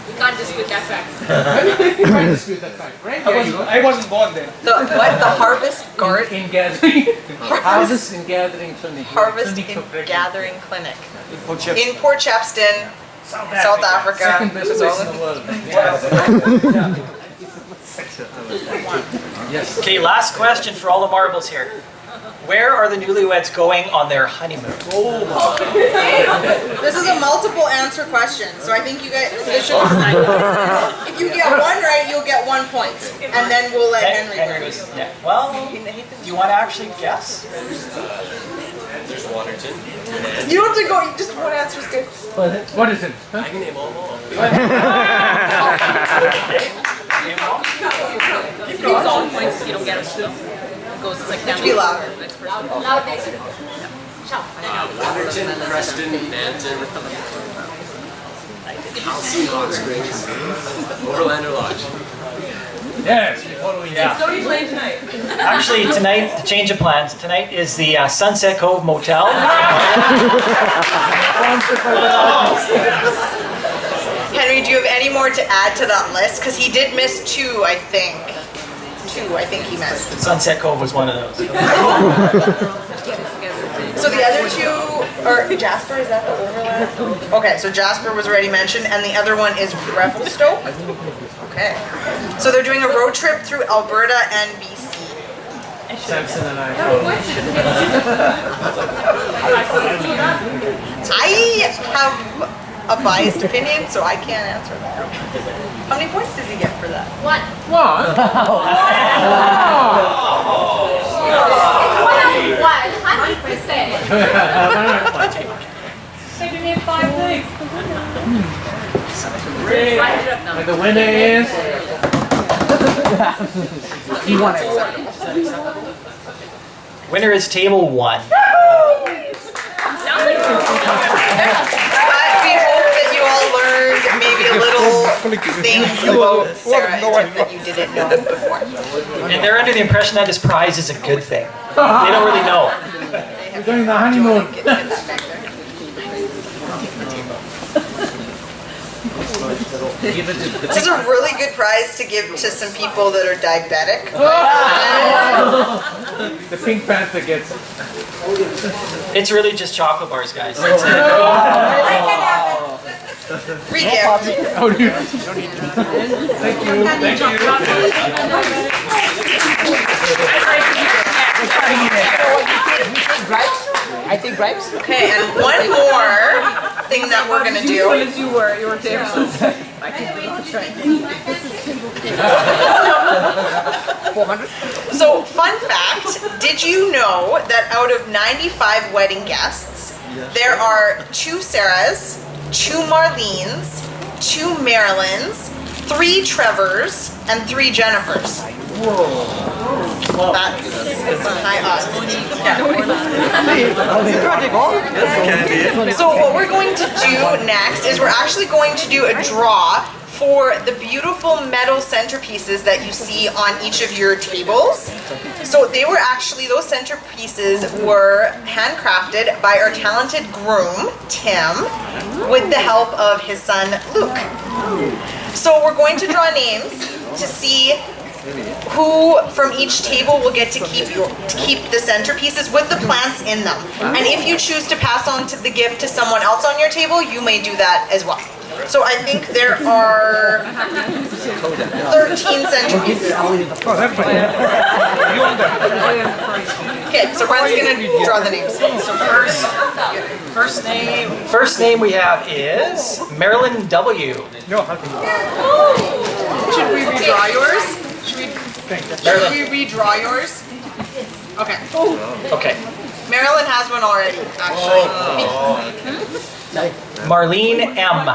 We can't dispute that fact. You can't dispute that fact, right? I wasn't born then. The what? The harvest garden? In gathering. Harvest and gathering clinic. Harvest Clinic for and pregnant. Gathering Clinic. In Port Shepston, South Africa. Second best place in the world. Yes. Okay, last question for all the marbles here. Where are the newlyweds going on their honeymoon? This is a multiple answer question, so I think you guys should. If you get one right, you'll get 1 point, and then we'll let Henry go. Yeah. Well, do you want to actually guess? There's Waterton. You don't have to go. Just one answer is good. What is it? I can name all. If it's all points, you don't get it still. It goes like down. Be louder. Loud next. Waterton, Preston, Nanton, Halcyon Hot Springs, Overlander Lodge. Yes, we're following that. So you playing tonight? Actually, tonight, the change of plans. Tonight is the Sunset Cove Motel. Henry, do you have any more to add to that list? Because he did miss two, I think. Two, I think he missed. Sunset Cove was one of those. So the other two, or Jasper, is that the overlap? Okay, so Jasper was already mentioned, and the other one is Revelstoke. Okay. So they're doing a road trip through Alberta and BC. Samson and I. I have a biased opinion, so I can't answer that. How many points does he get for that? One. What? 100%. Maybe name 5 things. And the winner is. You want it. Winner is table 1. We hope that you all learned maybe a little things about Sarah and Tim that you didn't know before. And they're under the impression that this prize is a good thing. They don't really know. We're going on the honeymoon. This is a really good prize to give to some people that are diabetic. The Pink Panther gets it. It's really just chocolate bars, guys. Re-gift. Oh, you don't need Thank you. Thank you. I think grapes. Okay, and one more thing that we're gonna do. You were there. So, fun fact, did you know that out of 95 wedding guests, there are 2 Sarahs, 2 Marlenes, 2 Marilyns, 3 Trevors, and 3 Jennifers. That's high odds. So what we're going to do next is we're actually going to do a draw for the beautiful metal centerpieces that you see on each of your tables. So they were actually, those centerpieces were handcrafted by our talented groom, Tim, with the help of his son, Luke. So we're going to draw names to see who from each table will get to keep the centerpieces with the plants in them. And if you choose to pass on the gift to someone else on your table, you may do that as well. So I think there are 13 centerpieces. Okay, so Brent's gonna draw the names. So first name we have is Marilyn W. Should we redraw yours? Should we redraw yours? Okay. Okay. Marilyn has one already, actually. Marlene M.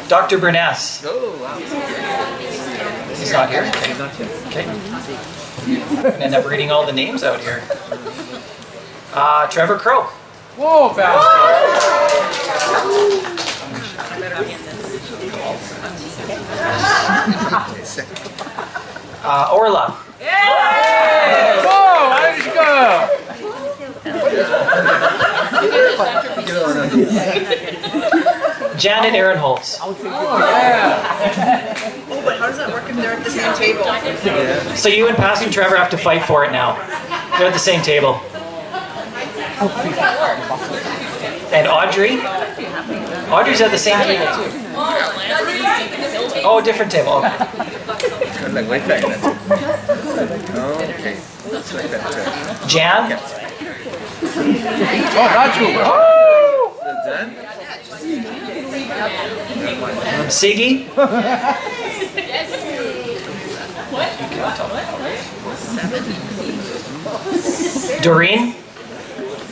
Dr. Burness. He's not here. Okay. I'm gonna end up reading all the names out here. Trevor Crow. Whoa, fast. Orla. Whoa, Irish girl. Janet Aaronholtz. Oh, yeah. Oh, but how does that work if they're at the same table? So you and Pastor Trevor have to fight for it now. They're at the same table. And Audrey? Audrey's at the same table too. Oh, different table. Okay. Like way back then. Oh, okay. It's like that. Jan? Oh, not you. Oh. Siggy? Doreen?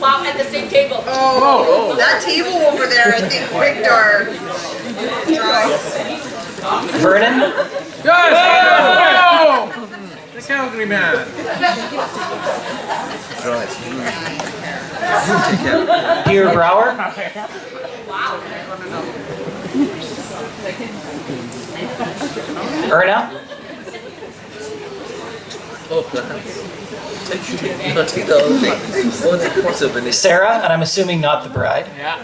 Wow, at the same table. Oh, that table over there, I think, picked our drives. Vernon? Yes! Oh. The Calgary man. Peter Brower? Erna? Sarah, and I'm assuming not the bride. Yeah.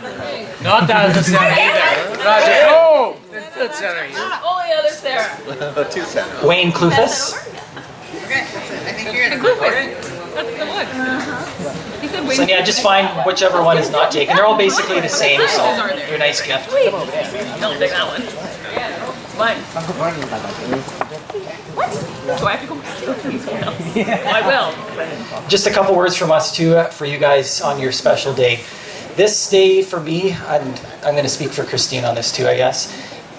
Not that the center either. Roger. Oh! The center either. Only other Sarah. Two Sarah. Wayne Clufus? Okay, I think you're in. That's the one. He said So yeah, just find whichever one is not taken. They're all basically the same, so they're a nice gift. Don't take that one. It's mine. What? Do I have to go steal these ones? I will. Just a couple words from us too for you guys on your special day. This day for me, and I'm going to speak for Christine on this too, I guess,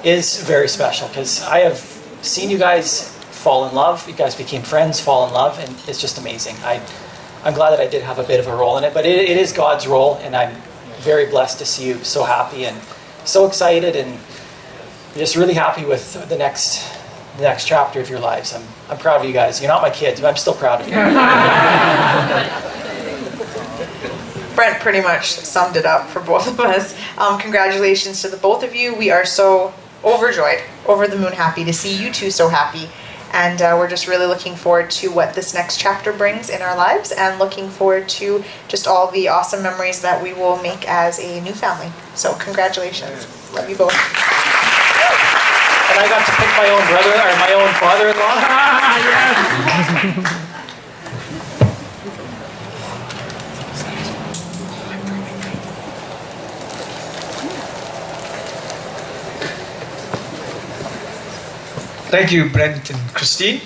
is very special because I have seen you guys fall in love. You guys became friends, fall in love, and it's just amazing. I'm glad that I did have a bit of a role in it, but it is God's role, and I'm very blessed to see you so happy and so excited, and just really happy with the next chapter of your lives. I'm proud of you guys. You're not my kids, but I'm still proud of you. Brent pretty much summed it up for both of us. Congratulations to the both of you. We are so overjoyed, over the moon happy to see you two so happy. And we're just really looking forward to what this next chapter brings in our lives, and looking forward to just all the awesome memories that we will make as a new family. So congratulations. Love you both. And I got to pick my own brother, or my own father-in-law. Thank you, Brent and Christine.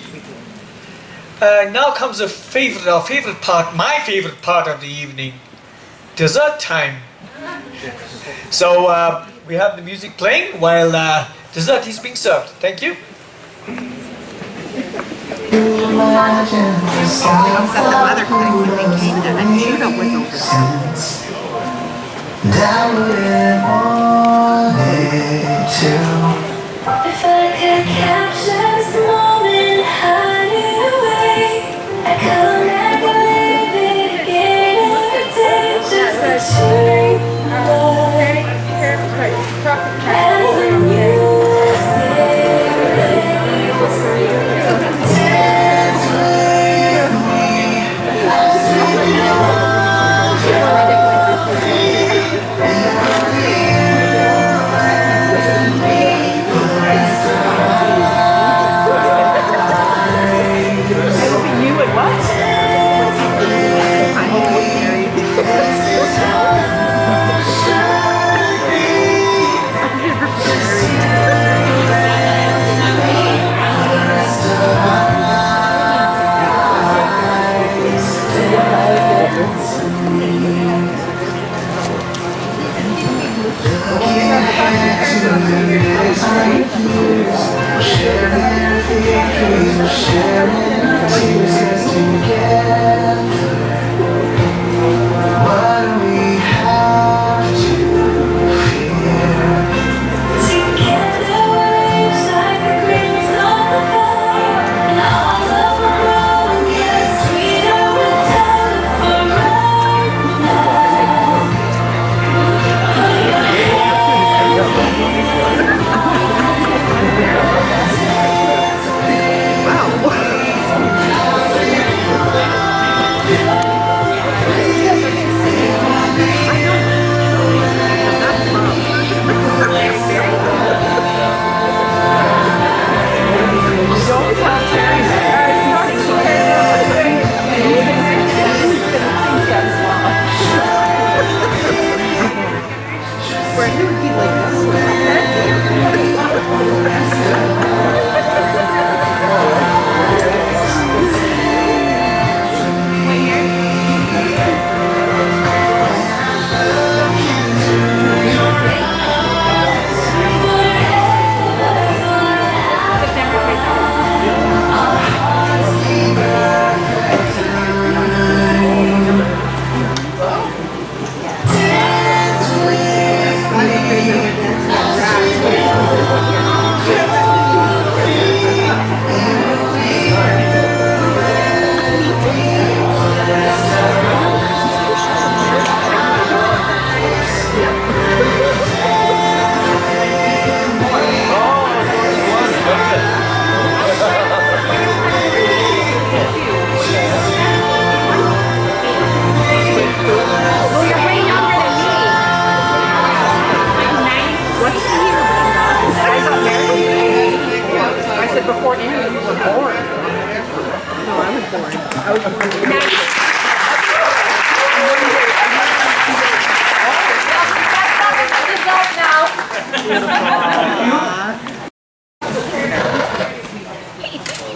Now comes our favorite part, my favorite part of the evening, dessert time. So we have the music playing while dessert is being served. Thank you. If I could capture this moment, hide it away, I could never live it again. Every day just a dream away. As the music dance with me, as we love your feet, and you and me.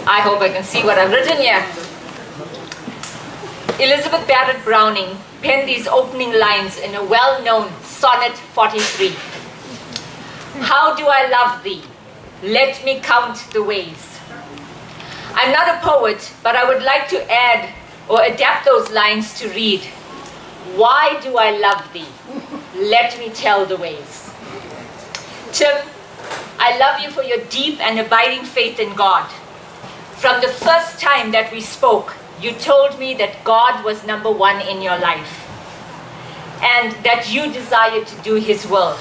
I hope I can see what I've written here. Elizabeth Barrett Browning penned these opening lines in a well-known Sonnet 43. How do I love thee? Let me count the ways. I'm not a poet, but I would like to add or adapt those lines to read. Why do I love thee? Let me tell the ways. Tim, I love you for your deep and abiding faith in God. From the first time that we spoke, you told me that God was number one in your life and that you desired to do His will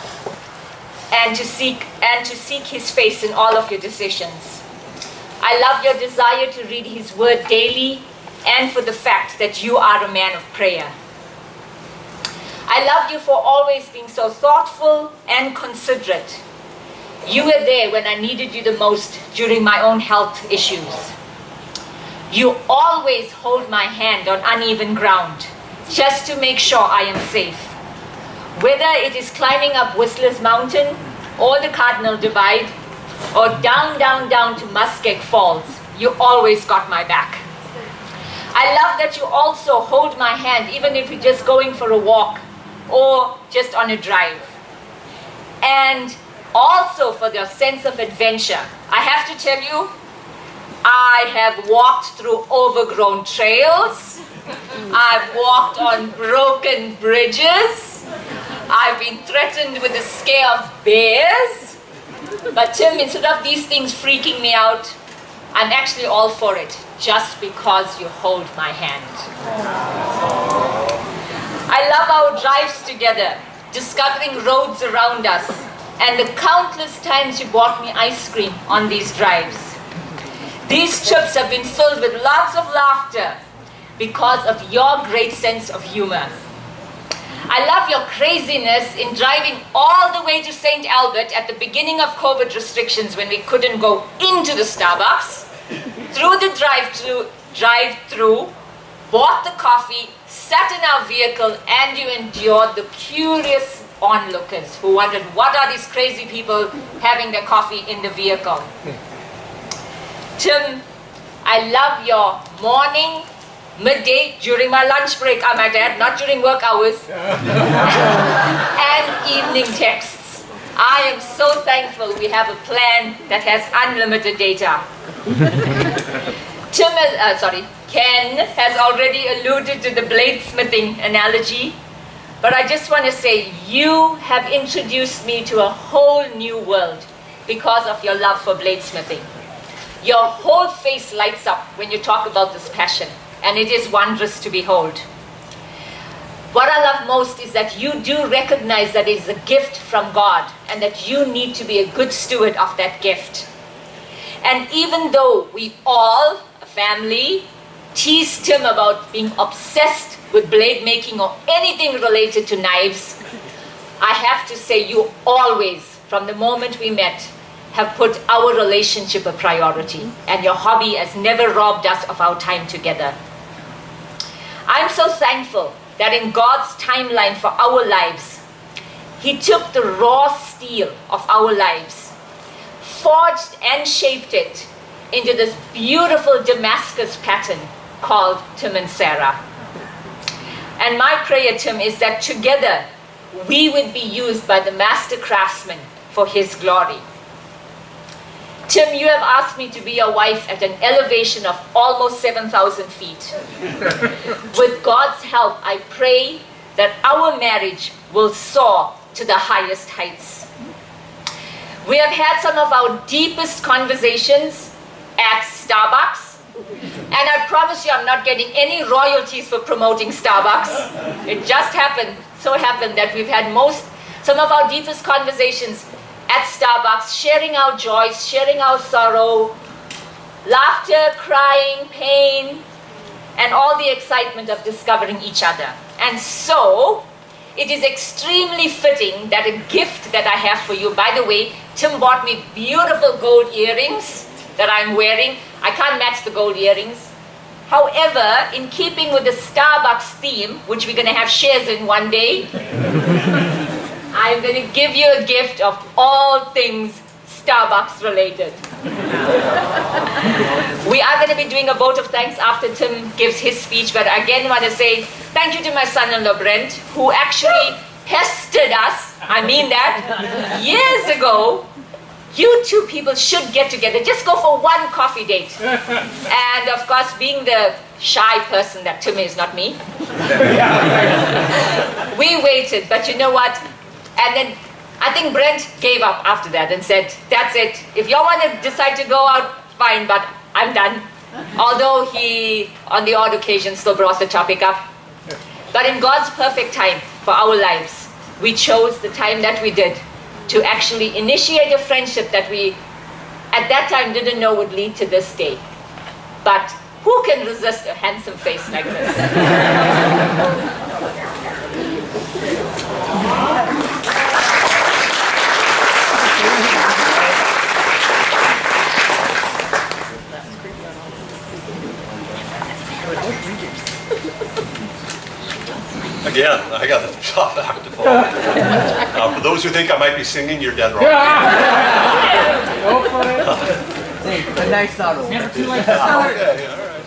and to seek His face in all of your decisions. I love your desire to read His word daily and for the fact that you are a man of prayer. I love you for always being so thoughtful and considerate. You were there when I needed you the most during my own health issues. You always hold my hand on uneven ground, just to make sure I am safe. Whether it is climbing up Whistler's Mountain, or the Cardinal Divide, or down, down, down to Muskeg Falls, you always got my back. I love that you also hold my hand, even if you're just going for a walk, or just on a drive. And also for their sense of adventure. I have to tell you, I have walked through overgrown trails. I've walked on broken bridges. I've been threatened with the scare of bears. But Tim, instead of these things freaking me out, I'm actually all for it, just because you hold my hand. I love our drives together, discovering roads around us, and the countless times you bought me ice cream on these drives. These trips have been filled with lots of laughter because of your great sense of humor. I love your craziness in driving all the way to St. Albert at the beginning of COVID restrictions when we couldn't go into the Starbucks, through the drive-through, bought the coffee, sat in our vehicle, and you endured the curious onlookers who wondered, what are these crazy people having their coffee in the vehicle? Tim, I love your morning, midday, during my lunch break, I might add, not during work hours, and evening texts. I am so thankful we have a plan that has unlimited data. Ken has already alluded to the bladesmithing analogy, but I just want to say you have introduced me to a whole new world because of your love for bladesmithing. Your whole face lights up when you talk about this passion, and it is wondrous to behold. What I love most is that you do recognize that it is a gift from God and that you need to be a good steward of that gift. And even though we all, a family, tease Tim about being obsessed with blade making or anything related to knives, I have to say you always, from the moment we met, have put our relationship a priority, and your hobby has never robbed us of our time together. I'm so thankful that in God's timeline for our lives, He took the raw steel of our lives, forged and shaped it into this beautiful Damascus pattern called Tim and Sarah. And my prayer, Tim, is that together we would be used by the master craftsman for His glory. Tim, you have asked me to be your wife at an elevation of almost 7,000 feet. With God's help, I pray that our marriage will soar to the highest heights. We have had some of our deepest conversations at Starbucks, and I promise you I'm not getting any royalties for promoting Starbucks. It just so happened that we've had some of our deepest conversations at Starbucks, sharing our joys, sharing our sorrow, laughter, crying, pain, and all the excitement of discovering each other. And so, it is extremely fitting that a gift that I have for you, by the way, Tim bought me beautiful gold earrings that I'm wearing. I can't match the gold earrings. However, in keeping with the Starbucks theme, which we're going to have shares in one day, I'm going to give you a gift of all things Starbucks related. We are going to be doing a vote of thanks after Tim gives his speech, but I again want to say thank you to my son-in-law Brent, who actually pestered us, I mean that, years ago. You two people should get together, just go for one coffee date. And of course, being the shy person that Tim is, not me, we waited, but you know what? And then I think Brent gave up after that and said, that's it. If y'all want to decide to go out, fine, but I'm done. Although he, on the odd occasion, still brought the topic up. But in God's perfect time for our lives, we chose the time that we did to actually initiate a friendship that we, at that time, didn't know would lead to this day. But who can resist a handsome face like this? Again, I got a tough act to follow. For those who think I might be singing, you're dead wrong. Go for it. The night's not over. Okay, all right.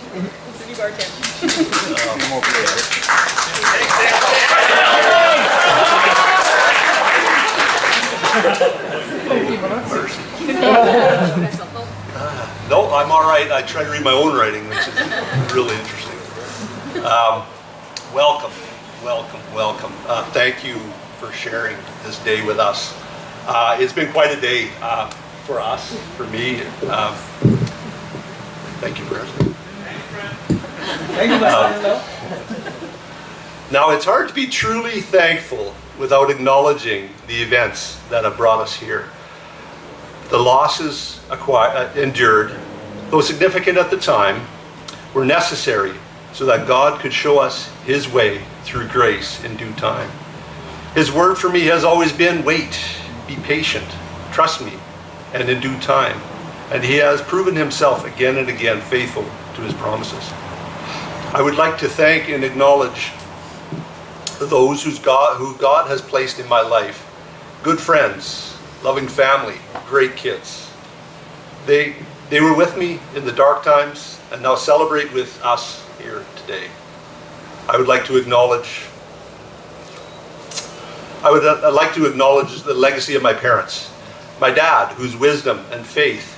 No, I'm all right. I try to read my own writing, which is really interesting. Welcome. Thank you for sharing this day with us. It's been quite a day for us, for me. Thank you for everything. Thank you, Mr. Now, it's hard to be truly thankful without acknowledging the events that have brought us here. The losses endured, though significant at the time, were necessary so that God could show us His way through grace in due time. His word for me has always been, wait, be patient, trust me, and in due time. And He has proven Himself again and again faithful to His promises. I would like to thank and acknowledge those who God has placed in my life. Good friends, loving family, great kids. They were with me in the dark times and now celebrate with us here today. I would like to acknowledge the legacy of my parents. My dad, whose wisdom and faith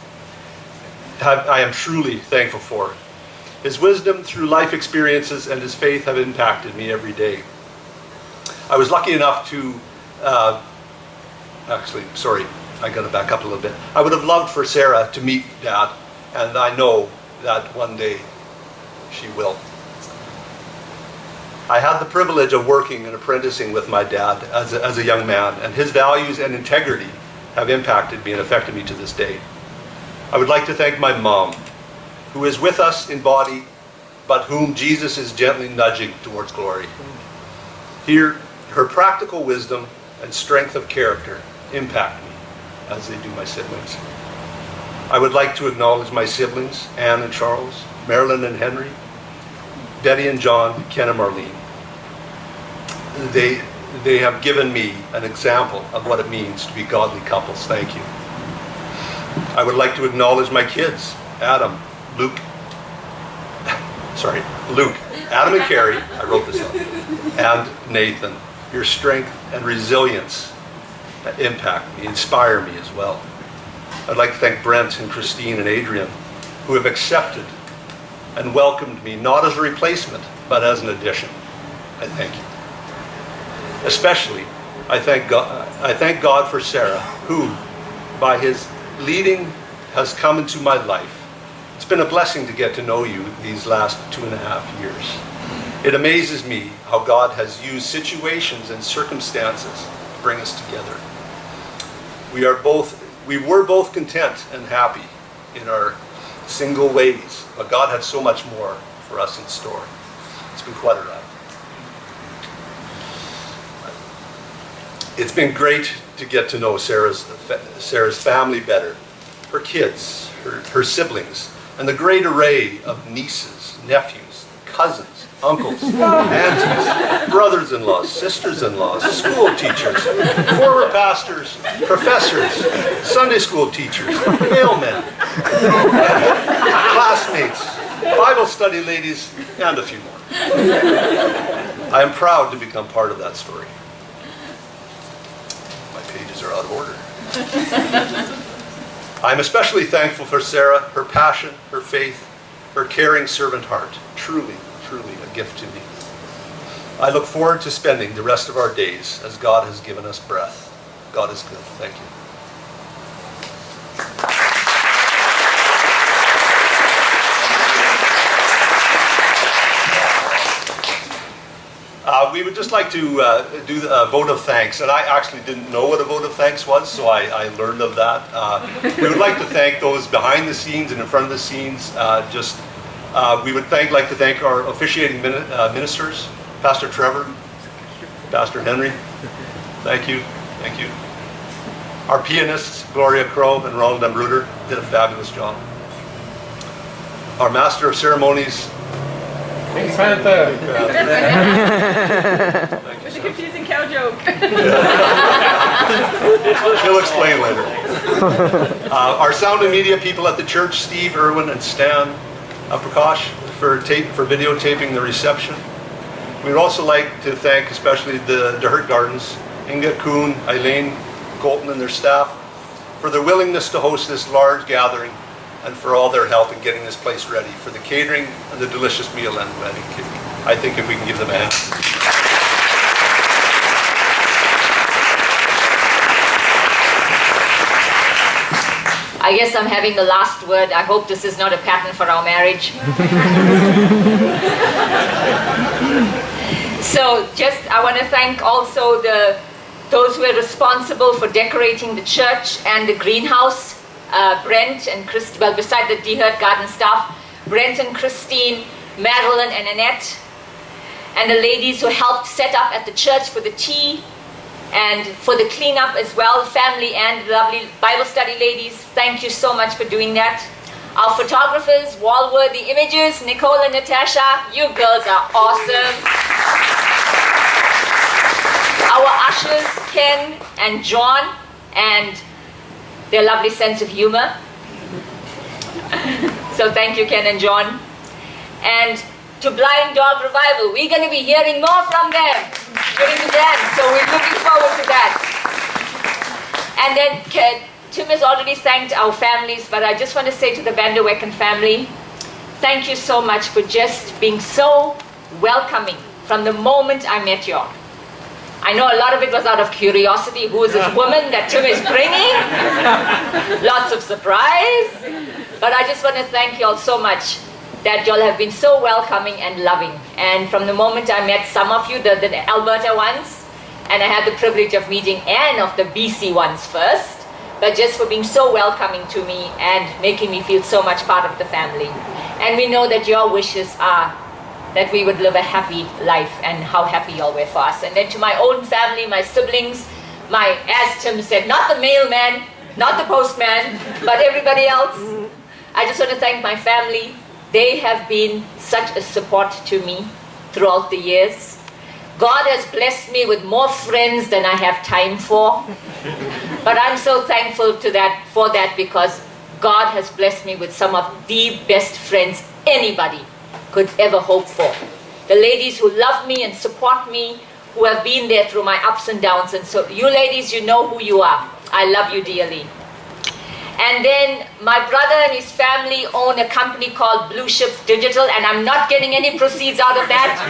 I am truly thankful for. His wisdom through life experiences and his faith have impacted me every day. I was lucky enough to, I got to back up a little bit. I would have loved for Sarah to meet Dad, and I know that one day she will. I had the privilege of working and apprenticing with my dad as a young man, and his values and integrity have impacted me and affected me to this day. I would like to thank my mom, who is with us in body, but whom Jesus is gently nudging towards glory. Here, her practical wisdom and strength of character impact me as they do my siblings. I would like to acknowledge my siblings, Anne and Charles, Marilyn and Henry, Betty and John, Ken and Marlene. They have given me an example of what it means to be godly couples. Thank you. I would like to acknowledge my kids, Adam, Adam and Carrie, I wrote this up, and Nathan. Your strength and resilience impact me, inspire me as well. I'd like to thank Brent and Christine and Adrian, who have accepted and welcomed me, not as a replacement, but as an addition. I thank you. Especially, I thank God for Sarah, who, by His leading, has come into my life. It's been a blessing to get to know you these last 2.5 years. It amazes me how God has used situations and circumstances to bring us together. We were both content and happy in our single ways, but God had so much more for us in store. It's been quite a ride. It's been great to get to know Sarah's family better, her kids, her siblings, and the great array of nieces, nephews, cousins, uncles, aunties, brothers-in-laws, sisters-in-laws, school teachers, former pastors, professors, Sunday school teachers, mailmen, classmates, Bible study ladies, and a few more. I am proud to become part of that story. My pages are out of order. I'm especially thankful for Sarah, her passion, her faith, her caring servant heart. Truly, truly a gift to me. I look forward to spending the rest of our days as God has given us breath. God is good. Thank you. We would just like to do a vote of thanks, and I actually didn't know what a vote of thanks was, so I learned of that. We would like to thank those behind the scenes and in front of the scenes. We would like to thank our officiating ministers, Pastor Trevor, Pastor Henry. Thank you, thank you. Our pianists, Gloria Crow and Ronald M. Ruder, did a fabulous job. Our Master of Ceremonies, Pink Panther. It's a confusing cow joke. She'll explain later. Our sound and media people at the church, Steve, Irwin, and Stan Prakash for videotaping the reception. We would also like to thank especially the Hurt Gardens, Inga, Kuhn, Eileen, Colton, and their staff for their willingness to host this large gathering and for all their help in getting this place ready for the catering and the delicious meal and wedding cake. I think if we can give them a hand. I guess I'm having the last word. I hope this is not a pattern for our marriage. So I want to thank also those who are responsible for decorating the church and the greenhouse. Brent and Christine, well, beside the Hurt Garden staff, Brent and Christine, Madeline and Annette, and the ladies who helped set up at the church for the tea and for the cleanup as well, family and lovely Bible study ladies. Thank you so much for doing that. Our photographers, wall-worthy images, Nicole and Natasha, you girls are awesome. Our ushers, Ken and John, and their lovely sense of humor. So thank you, Ken and John. And to Blind Dog Revival, we're going to be hearing more from them during the dance, so we're looking forward to that. And then Tim has already thanked our families, but I just want to say to the Vanderwekken family, thank you so much for just being so welcoming from the moment I met you all. I know a lot of it was out of curiosity. Who is this woman that Tim is bringing? Lots of surprise. But I just want to thank you all so much that you all have been so welcoming and loving. And from the moment I met some of you, the Alberta ones, and I had the privilege of meeting Anne of the BC ones first, but just for being so welcoming to me and making me feel so much part of the family. And we know that your wishes are that we would live a happy life, and how happy you all were for us. And then to my own family, my siblings, as Tim said, not the mailman, not the postman, but everybody else. I just want to thank my family. They have been such a support to me throughout the years. God has blessed me with more friends than I have time for. But I'm so thankful for that because God has blessed me with some of the best friends anybody could ever hope for. The ladies who love me and support me, who have been there through my ups and downs. And so you ladies, you know who you are. I love you dearly. And then my brother and his family own a company called Blue Ship Digital, and I'm not getting any proceeds out of that.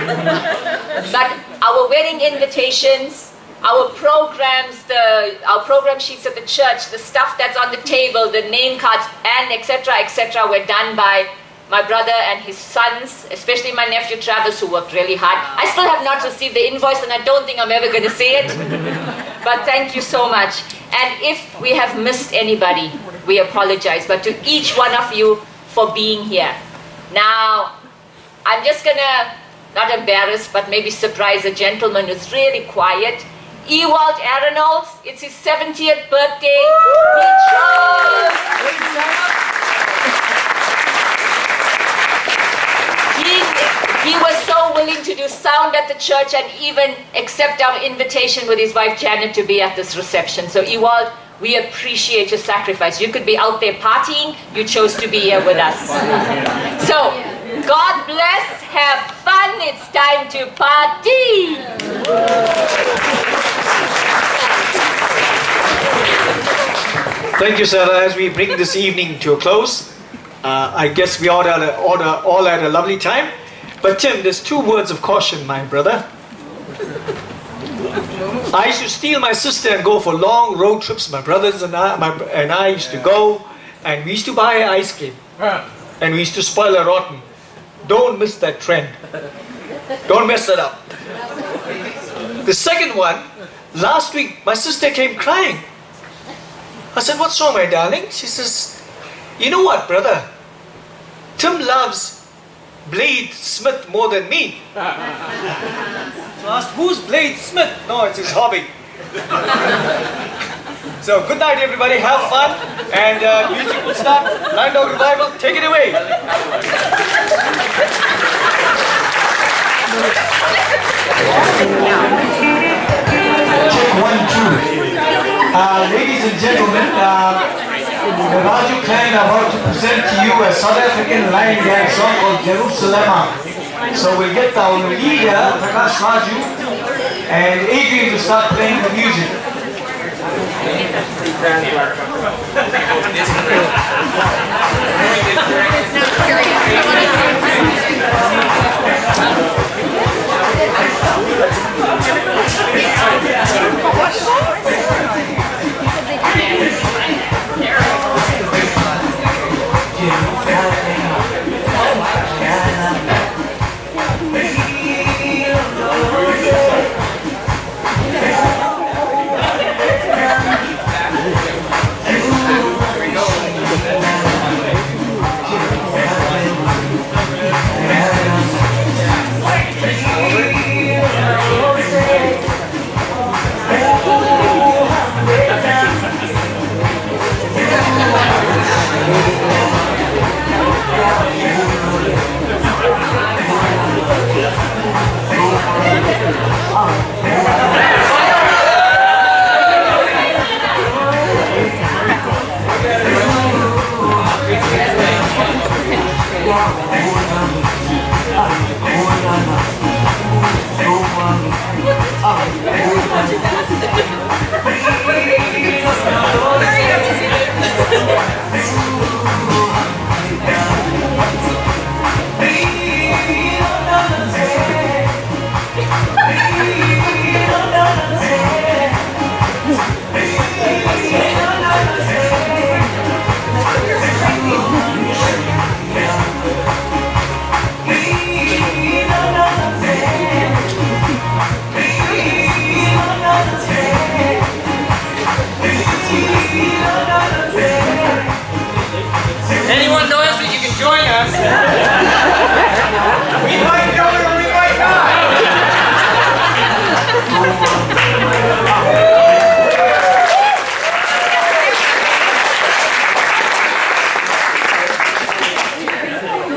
But our wedding invitations, our programs, our program sheets at the church, the stuff that's on the table, the name cards, and etc., were done by my brother and his sons, especially my nephew Travis, who worked really hard. I still have not received the invoice, and I don't think I'm ever going to see it. But thank you so much. And if we have missed anybody, we apologize. But to each one of you for being here. Now, I'm just going to, not embarrass, but maybe surprise a gentleman who's really quiet. Ewald Arenolds, it's his 70th birthday. He was so willing to do sound at the church and even accept our invitation with his wife Janet to be at this reception. So Ewald, we appreciate your sacrifice. You could be out there partying, you chose to be here with us. So, God bless, have fun, it's time to party! Thank you, Sarah. As we bring this evening to a close, I guess we all had a lovely time. But Tim, there's 2 words of caution, my brother. I used to steal my sister and go for long road trips. My brothers and I used to go, and we used to buy ice cream. And we used to spoil her rotten. Don't miss that trend. Don't mess it up. The second one, last week, my sister came crying. I said, what's wrong, my darling? She says, you know what, brother? Tim loves Blade Smith more than me. So I asked, who's Blade Smith? No, it's his hobby. So good night, everybody. Have fun. And music will start. Line Dog Revival, take it away. Check 1, 2. Ladies and gentlemen, the Raju clan are about to present to you a South African line dance song called Jerusalem. So we'll get our leader, Prakash Raju, and Adrian to start playing the music. Anyone knows that you can join us?